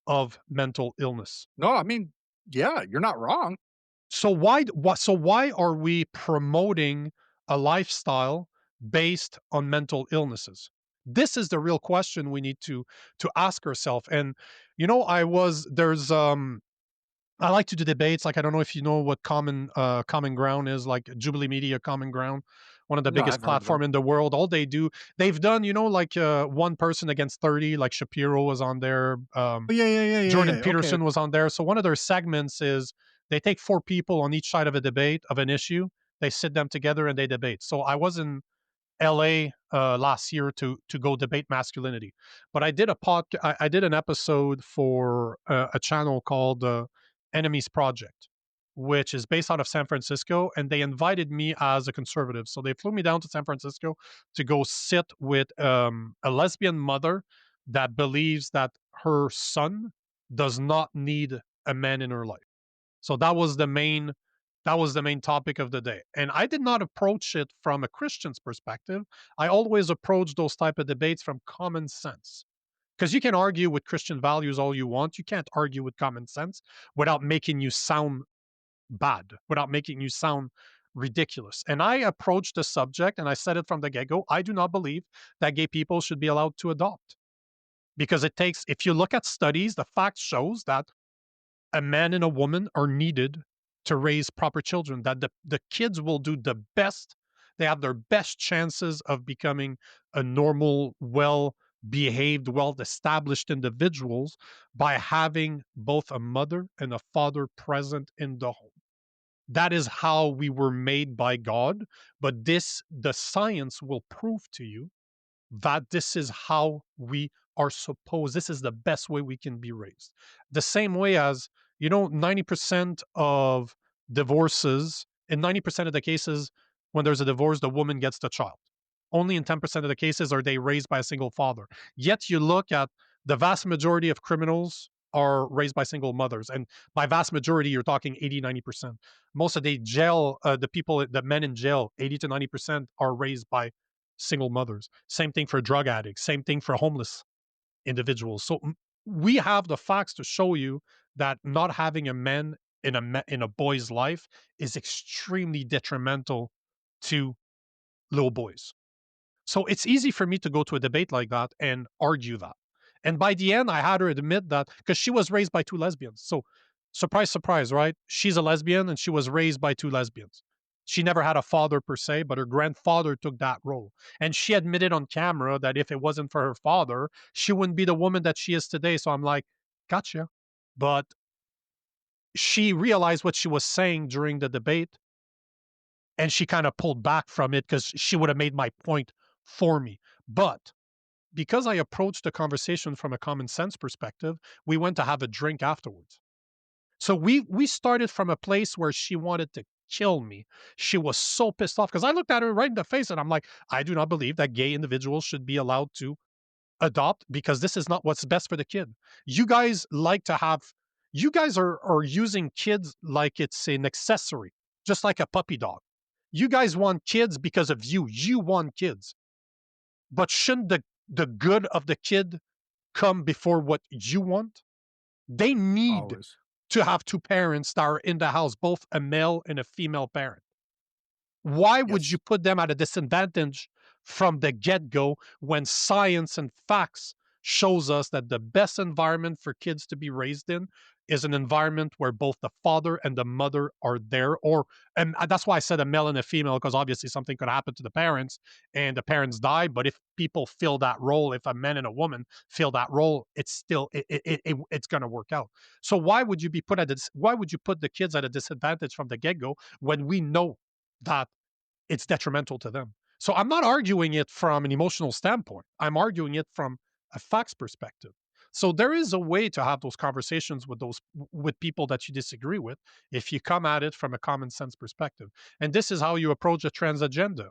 of mental illness. no, I mean, yeah, you're not wrong. So why are we promoting a lifestyle based on mental illnesses? This is the real question we need to ask ourselves. And I was there's I like to do debates. Like, I don't know if you know what common ground is, like Jubilee Media Common Ground, one of the No, biggest I've heard of them. platform in the world. All they've done, like one person against 30, like Shapiro was on there, Oh, yeah, yeah, yeah, yeah, Jordan yeah. Okay. Peterson was on there. So one of their segments is they take four people on each side of a debate of an issue. They sit them together and they debate. So I was in LA last year to go debate masculinity, but I did an episode for a channel called Enemies Project, which is based out of San Francisco, and they invited me as a conservative. So they flew me down to San Francisco to go sit with a lesbian mother that believes that her son does not need a man in her life. So that was the main topic of the day. And I did not approach it from a Christian's perspective. I always approach those type of debates from common sense. Because you can argue with Christian values all you want. You can't argue with common sense without making you sound bad, without making you sound ridiculous. And I approached the subject and I said it from the get-go. I do not believe that gay people should be allowed to adopt. Because if you look at studies, the fact shows that a man and a woman are needed to raise proper children, that the kids will do the best. They have their best chances of becoming a normal, well behaved, well established individuals by having both a mother and a father present in the home. That is how we were made by God. But the science will prove to you that this is how we are supposed, this is the best way we can be raised. The same way as, 90% of divorces, in 90% of the cases, when there's a divorce, the woman gets the child. Only in 10% of the cases are they raised by a single father. Yet you look at the vast majority of criminals are raised by single mothers. And by vast majority, you're talking 80, 90%. Most of the men in jail, 80 to 90% are raised by single mothers. Same thing for drug addicts, same thing for homeless individuals. So we have the facts to show you that not having a man in a boy's life is extremely detrimental to little boys. So it's easy for me to go to a debate like that and argue that. And by the end, I had her admit that because she was raised by two lesbians. So, surprise, surprise, right? She's a lesbian and she was raised by two lesbians. She never had a father per se, but her grandfather took that role. And she admitted on camera that if it wasn't for her father, she wouldn't be the woman that she is today. So I'm like, gotcha. But she realized what she was saying during the debate and she kind of pulled back from it because she would have made my point for me. But because I approached the conversation from a common sense perspective, we went to have a drink afterwards. So we started from a place where she wanted to kill me. She was so pissed off because I looked at her right in the face and I'm like, I do not believe that gay individuals should be allowed to adopt because this is not what's best for the kid. You guys like to have you guys are using kids like it's an accessory, just like a puppy dog. You guys want kids because of you. You want kids. But shouldn't the good of the kid come before what you want? They need Always. to have two parents that are in the house, both a male and a female parent. Why would you Yes. put them at a disadvantage from the get-go when science and facts shows us that the best environment for kids to be raised in is an environment where both the father and the mother are there, or and that's why I said a male and a female, because obviously something could happen to the parents and the parents die, but if people fill that role, if a man and a woman fill that role, it's still it's going to work out. So why would you put the kids at a disadvantage from the get-go when we know that it's detrimental to them? So I'm not arguing it from an emotional standpoint. I'm arguing it from a facts perspective. So there is a way to have those conversations with people that you disagree with if you come at it from a common sense perspective. And this is how you approach a trans agenda.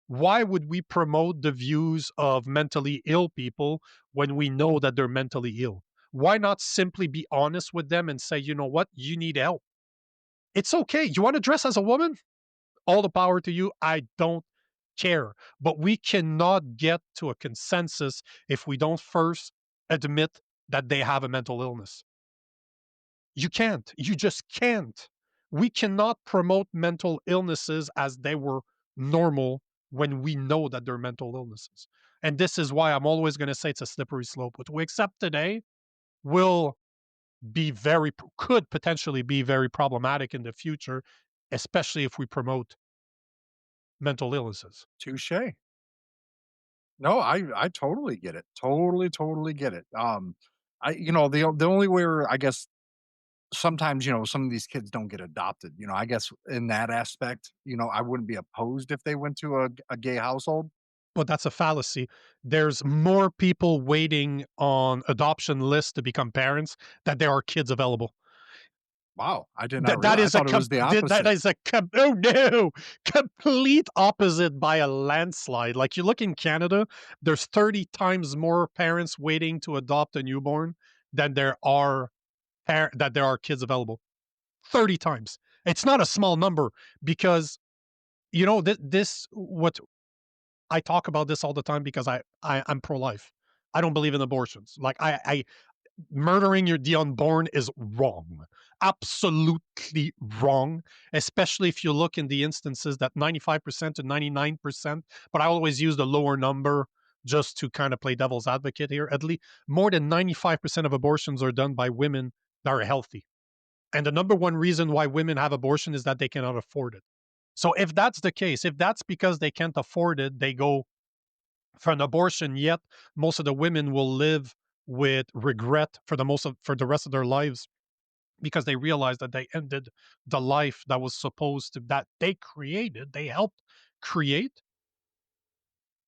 Why would we promote the views of mentally ill people when we know that they're mentally ill? Why not simply be honest with them and say, you know what, you need help? It's okay. You want to dress as a woman? All the power to you. I don't care. But we cannot get to a consensus if we don't first admit that they have a mental illness. You can't. You just can't. We cannot promote mental illnesses as they were normal when we know that they're mental illnesses. And this is why I'm always going to say it's a slippery slope. What we accept today will could potentially be very problematic in the future, especially if we promote mental illnesses. Touche. No, I totally get it. Totally, totally get it. The only where I guess sometimes, some of these kids don't get adopted. I guess in that aspect, I wouldn't be opposed if they went to a gay household. But that's a fallacy. There's more people waiting on adoption lists to become parents than there are kids available. Wow, I did not That realize. I is a thought it was the that opposite. is a oh no, complete opposite by a landslide. Like you look in Canada, there's 30 times more parents waiting to adopt a newborn than there are kids available. 30 times. It's not a small number because this what I talk about this all the time because I'm pro life. I don't believe in abortions. Like I murdering the unborn is wrong. Absolutely wrong. Especially if you look in the instances that 95% to 99%, but I always use the lower number just to kind of play devil's advocate here. At least more than 95% of abortions are done by women that are healthy. And the number one reason why women have abortion is that they cannot afford it. So if that's the case, if that's because they can't afford it, they go for an abortion, yet most of the women will live with regret for the rest of their lives because they realize that they ended the life that was supposed to that they helped create.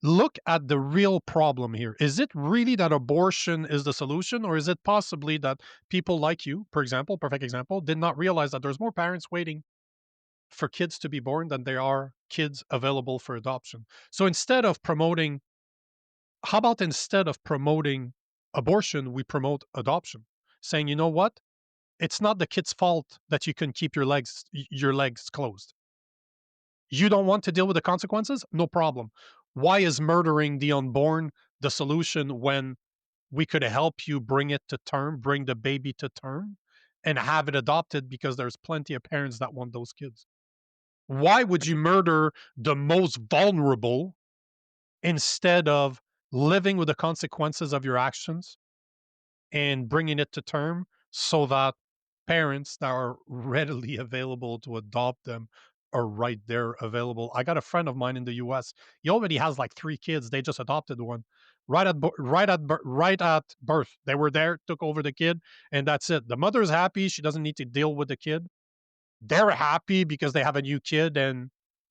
Look at the real problem here. Is it really that abortion is the solution, or is it possibly that people like you, for example, perfect example, did not realize that there's more parents waiting for kids to be born than there are kids available for adoption? So instead of promoting abortion, we promote adoption, saying, you know what? It's not the kid's fault that you can keep your legs closed. You don't want to deal with the consequences? No problem. Why is murdering the unborn the solution when we could help you bring it to term, bring the baby to term, and have it adopted because there's plenty of parents that want those kids? Why would you murder the most vulnerable instead of living with the consequences of your actions and bringing it to term so that parents that are readily available to adopt them are right there available? I got a friend of mine in the US. He already has like 3 kids. They just adopted one right at birth. They were there, took over the kid, and that's it. The mother's happy. She doesn't need to deal with the kid. They're happy because they have a new kid, and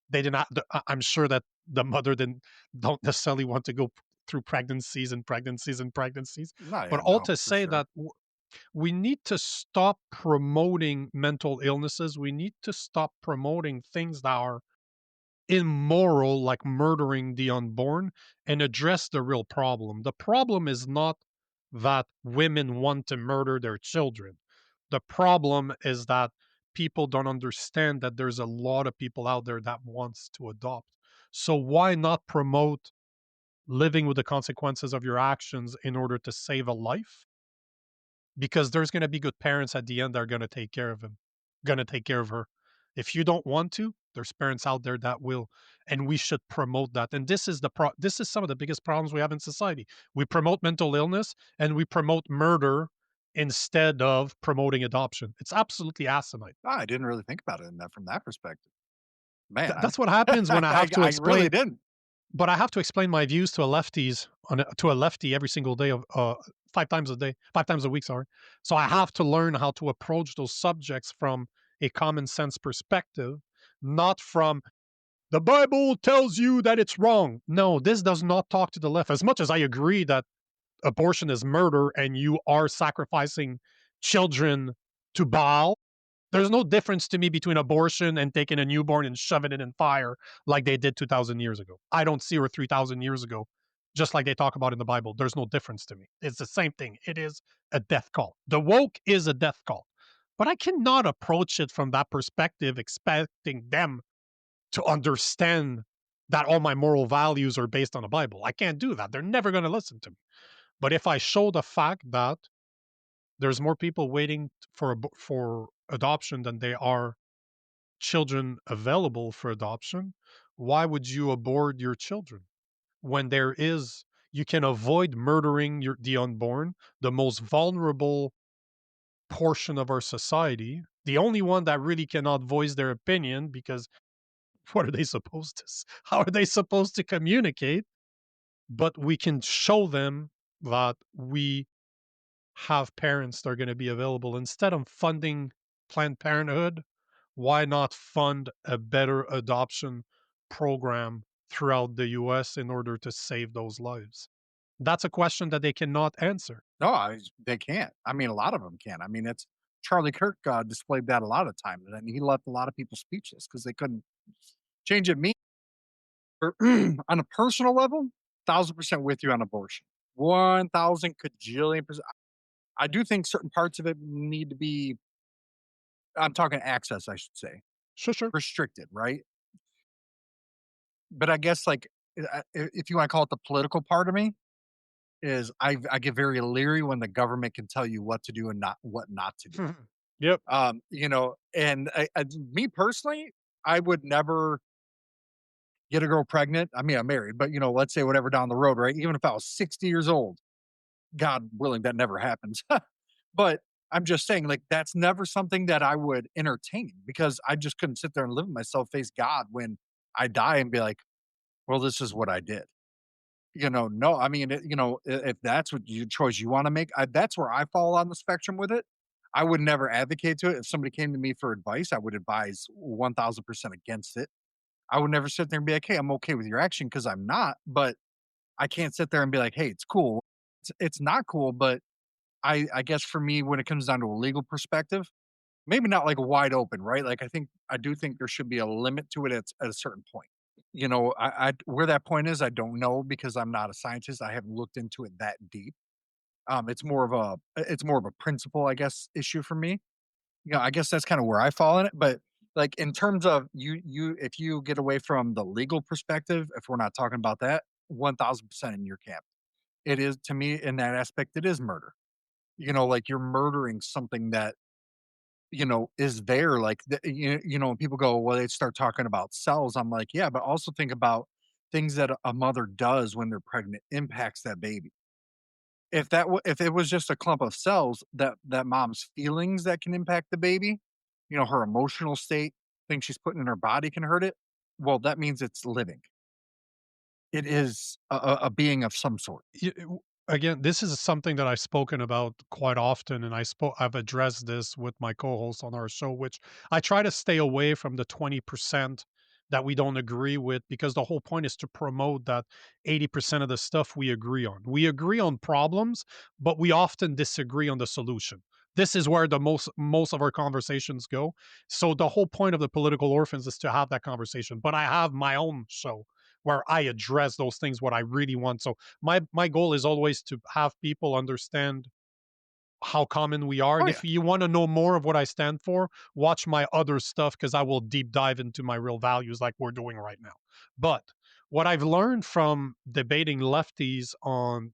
they did not. I'm sure that the mother didn't don't necessarily want to go through pregnancies and pregnancies and pregnancies. No, But yeah, all no, to for say sure. that we need to stop promoting mental illnesses. We need to stop promoting things that are immoral, like murdering the unborn, and address the real problem. The problem is not that women want to murder their children. The problem is that people don't understand that there's a lot of people out there that wants to adopt. So why not promote living with the consequences of your actions in order to save a life? Because there's going to be good parents at the end that are going to take care of him, going to take care of her. If you don't want to, there's parents out there that will, and we should promote that. And this is some of the biggest problems we have in society. We promote mental illness and we promote murder instead of promoting adoption. It's absolutely asinine. No, I didn't really think about it in that from that perspective. Man, That's what happens when I have to I really explain. didn't. But I have to explain my views to a lefty every single day of 5 times a day, 5 times a week. Sorry. So I have to learn how to approach those subjects from a common sense perspective, not from the Bible tells you that it's wrong. No, this does not talk to the left. As much as I agree that abortion is murder and you are sacrificing children to Baal, there's no difference to me between abortion and taking a newborn and shoving it in fire like they did 2,000 years ago. I don't see her 3,000 years ago, just like they talk about in the Bible. There's no difference to me. It's the same thing. It is a death call. The woke is a death call. But I cannot approach it from that perspective, expecting them to understand that all my moral values are based on the Bible. I can't do that. They're never going to listen to me. But if I show the fact that there's more people waiting for adoption than they are children available for adoption, why would you abort your children when there is you can avoid murdering the unborn, the most vulnerable portion of our society, the only one that really cannot voice their opinion because what are they supposed to how are they supposed to communicate? But we can show them that we have parents that are going to be available instead of funding Planned Parenthood. Why not fund a better adoption program throughout the US in order to save those lives? That's a question that they cannot answer. No, they can't. I mean, a lot of them can. I mean, it's Charlie Kirk displayed that a lot of times, and he left a lot of people speechless because they couldn't change it. Me, on a personal level, 1,000% with you on abortion. 1,000 cajillion percent. I do think certain parts of it need to be. I'm talking access, I should say, Sure, sure. restricted, right? But I guess like if you want to call it the political part of me, is I get very leery when the government can tell you what to do and not what not to do. Yep. And me personally, I would never get a girl pregnant. I mean, I'm married, but let's say whatever down the road, right? Even if I was 60 years old, God willing, that never happens. But I'm just saying, like, that's never something that I would entertain because I just couldn't sit there and live with myself, face God when I die and be like, well, this is what I did. No, I mean, if that's what your choice you want to make, that's where I fall on the spectrum with it. I would never advocate to it. If somebody came to me for advice, I would advise 1,000% against it. I would never sit there and be like, hey, I'm okay with your action because I'm not, but I can't sit there and be like, hey, it's cool. It's not cool, but I guess for me, when it comes down to a legal perspective, maybe not like wide open, right? Like I do think there should be a limit to it at a certain point. I where that point is, I don't know because I'm not a scientist. I haven't looked into it that deep. It's more of a principle, I guess, issue for me. I guess that's kind of where I fall in it. But like in terms of if you get away from the legal perspective, if we're not talking about that, 1,000% in your camp. It is to me in that aspect, it is murder. Like you're murdering something that is there. Like when people go, well, they start talking about cells. I'm like, yeah, but also think about things that a mother does when they're pregnant impacts that baby. If it was just a clump of cells, that mom's feelings that can impact the baby, her emotional state, things she's putting in her body can hurt it. Well, that means it's living. It is a being of some sort. Again, this is something that I've spoken about quite often, and I've addressed this with my co-hosts on our show, which I try to stay away from the 20% that we don't agree with, because the whole point is to promote that 80% of the stuff we agree on. We agree on problems, but we often disagree on the solution. This is where the most of our conversations go. So the whole point of the political orphans is to have that conversation. But I have my own show where I address those things, what I really want. So my goal is always to have people understand how common we are. Oh And yeah. if you want to know more of what I stand for, watch my other stuff because I will deep dive into my real values like we're doing right now. But what I've learned from debating lefties on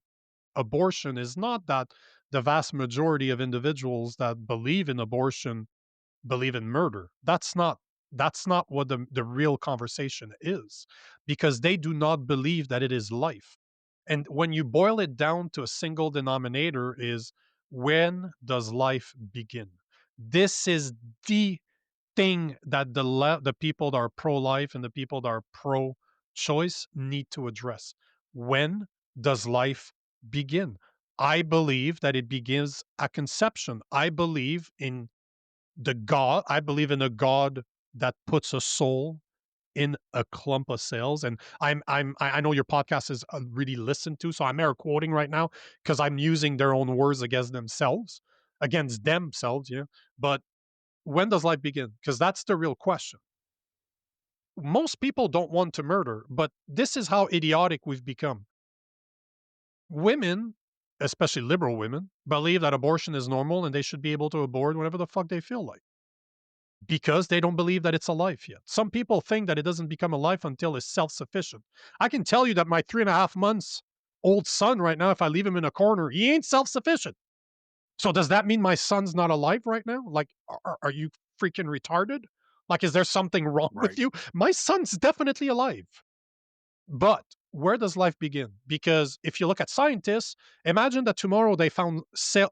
abortion is not that the vast majority of individuals that believe in abortion believe in murder. That's not what the real conversation is, because they do not believe that it is life. And when you boil it down to a single denominator is, when does life begin? This is the thing that the people that are pro-life and the people that are pro-choice need to address. When does life begin? I believe that it begins at conception. I believe in a God that puts a soul in a clump of cells. And I know your podcast is really listened to, so I'm air quoting right now because I'm using their own words against themselves. Yeah. But when does life begin? Because that's the real question. Most people don't want to murder, but this is how idiotic we've become. Women, especially liberal women, believe that abortion is normal and they should be able to abort whenever the fuck they feel like, because they don't believe that it's a life yet. Some people think that it doesn't become a life until it's self sufficient. I can tell you that my 3.5 months old son right now, if I leave him in a corner, he ain't self sufficient. So does that mean my son's not alive right now? Like, are you freaking retarded? Like, is there something wrong with Right. you? My son's definitely alive. But where does life begin? Because if you look at scientists, imagine that tomorrow they found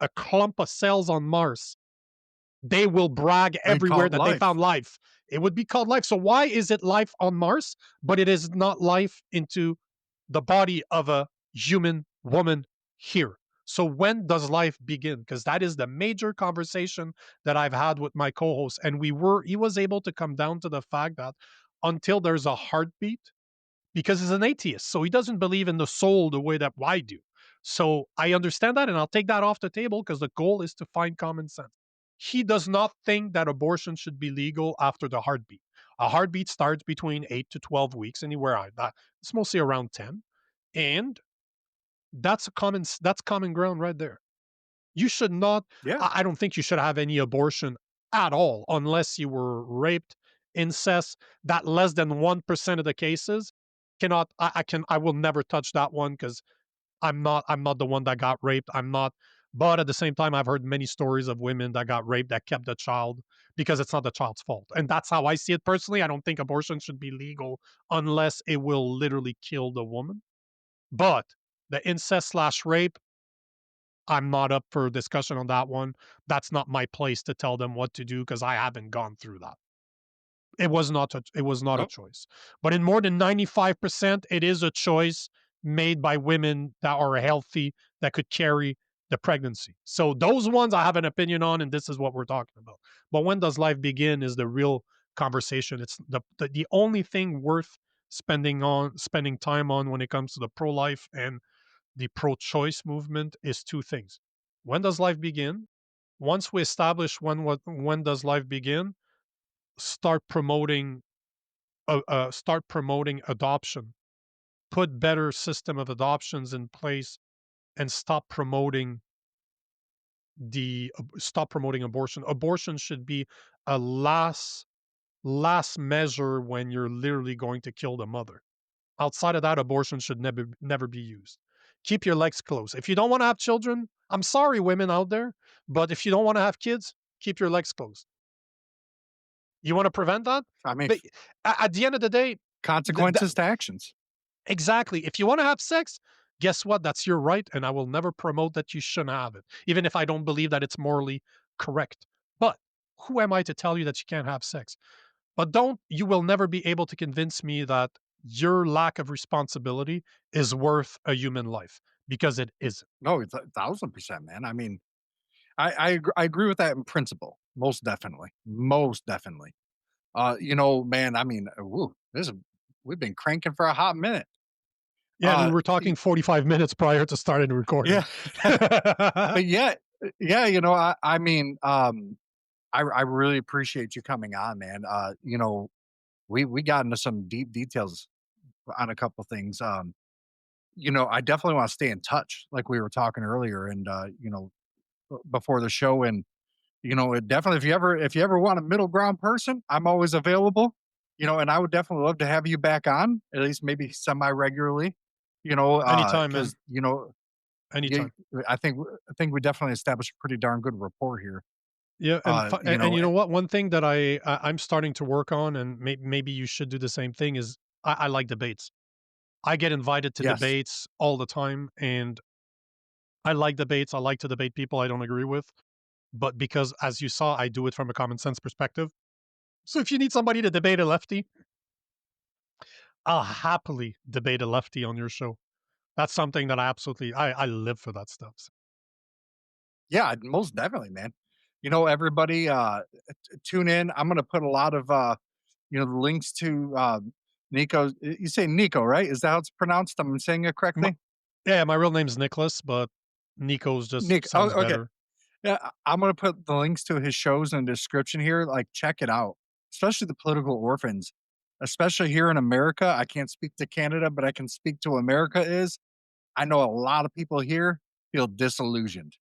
a clump of cells on Mars. They will brag They call everywhere it that they life. found life. It would be called life. So why is it life on Mars, but it is not life into the body of a human woman here? So when does life begin? Because that is the major conversation that I've had with my co-host, and he was able to come down to the fact that until there's a heartbeat, because he's an atheist. So he doesn't believe in the soul the way that I do. So I understand that, and I'll take that off the table because the goal is to find common sense. He does not think that abortion should be legal after the heartbeat. A heartbeat starts between 8 to 12 weeks, anywhere it's mostly around 10. And that's common ground right there. You should not, Yeah. I don't think you should have any abortion at all unless you were raped, incest. That less than 1% of the cases cannot, I will never touch that one because I'm not the one that got raped. I'm not, but at the same time, I've heard many stories of women that got raped that kept the child because it's not the child's fault. And that's how I see it personally. I don't think abortion should be legal unless it will literally kill the woman. But the incest slash rape, I'm not up for discussion on that one. That's not my place to tell them what to do because I haven't gone through that. It was not a Oh, choice. But in more than 95%, it is a choice made by women that are healthy that could carry the pregnancy. So those ones I have an opinion on, and this is what we're talking about. But when does life begin is the real conversation. It's the only thing worth spending time on when it comes to the pro-life and the pro-choice movement is two things. When does life begin? Once we establish when does life begin, start promoting start promoting adoption. Put better system of adoptions in place and stop promoting abortion. Abortion should be a last measure when you're literally going to kill the mother. Outside of that, abortion should never be used. Keep your legs closed. If you don't want to have children, I'm sorry, women out there, but if you don't want to have kids, keep your legs closed. You want to prevent that? I mean, But at the end of the day, consequences to actions. exactly. If you want to have sex, guess what? That's your right, and I will never promote that you shouldn't have it, even if I don't believe that it's morally correct. But who am I to tell you that you can't have sex? But you will never be able to convince me that your lack of responsibility is worth a human life because it isn't. No, it's 1,000%, man. I mean, I agree with that in principle. Most definitely. Most definitely. Man, I mean, woo, we've been cranking for a hot minute. Yeah, and we were Y talking 45 minutes prior to starting recording. Yeah. But yeah, yeah, I mean, I really appreciate you coming on, man. We got into some deep details on a couple things. I definitely wanna stay in touch like we were talking earlier and, before the show, and it definitely, if you ever want a middle ground person, I'm always available. And I would definitely love to have you back on, at least maybe semi regularly. Anytime, man. Because yeah, Anytime. I think we definitely established a pretty darn good rapport here. Yeah, and you Eh know what? One thing that I'm starting to work on, and maybe you should do the same thing, is I like debates. I get invited to Yes, debates all the time, and I like debates. I like to debate people I don't agree with, but because, as you saw, I do it from a common sense perspective. So if you need somebody to debate a lefty, I'll happily debate a lefty on your show. That's something that I live for that stuff. So, yeah, most definitely, man. Everybody, tune in. I'm gonna put a lot of the links to Nico. You say Nico, right? Is that how it's pronounced? I'm saying it my, correctly. yeah, my real name's Nicholas, but Nico's just Nick. Oh, sounds okay. better. Yeah, I'm gonna put the links to his shows in the description here. Like, check it out, especially the political orphans, especially here in America. I can't speak to Canada, but I can speak to America. I know a lot of people here feel disillusioned,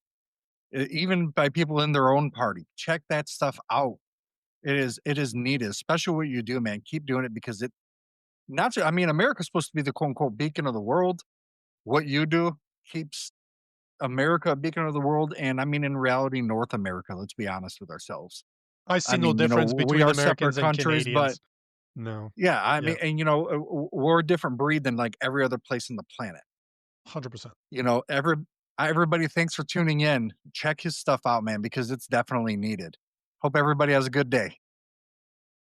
even by people in their own party. Check that stuff out. It is needed, especially what you do, man. Keep doing it because it not. I mean, America's supposed to be the quote unquote beacon of the world. What you do keeps America a beacon of the world, and I mean, in reality, North America. Let's be honest with ourselves. I I see no mean, difference we between are separate Americans and countries, but Canadians. No. yeah, I Yeah. mean, and we're a different breed than like every other place on the planet. 100%. You know, everybody, thanks for tuning in. Check his stuff out, man, because it's definitely needed. Hope everybody has a good day.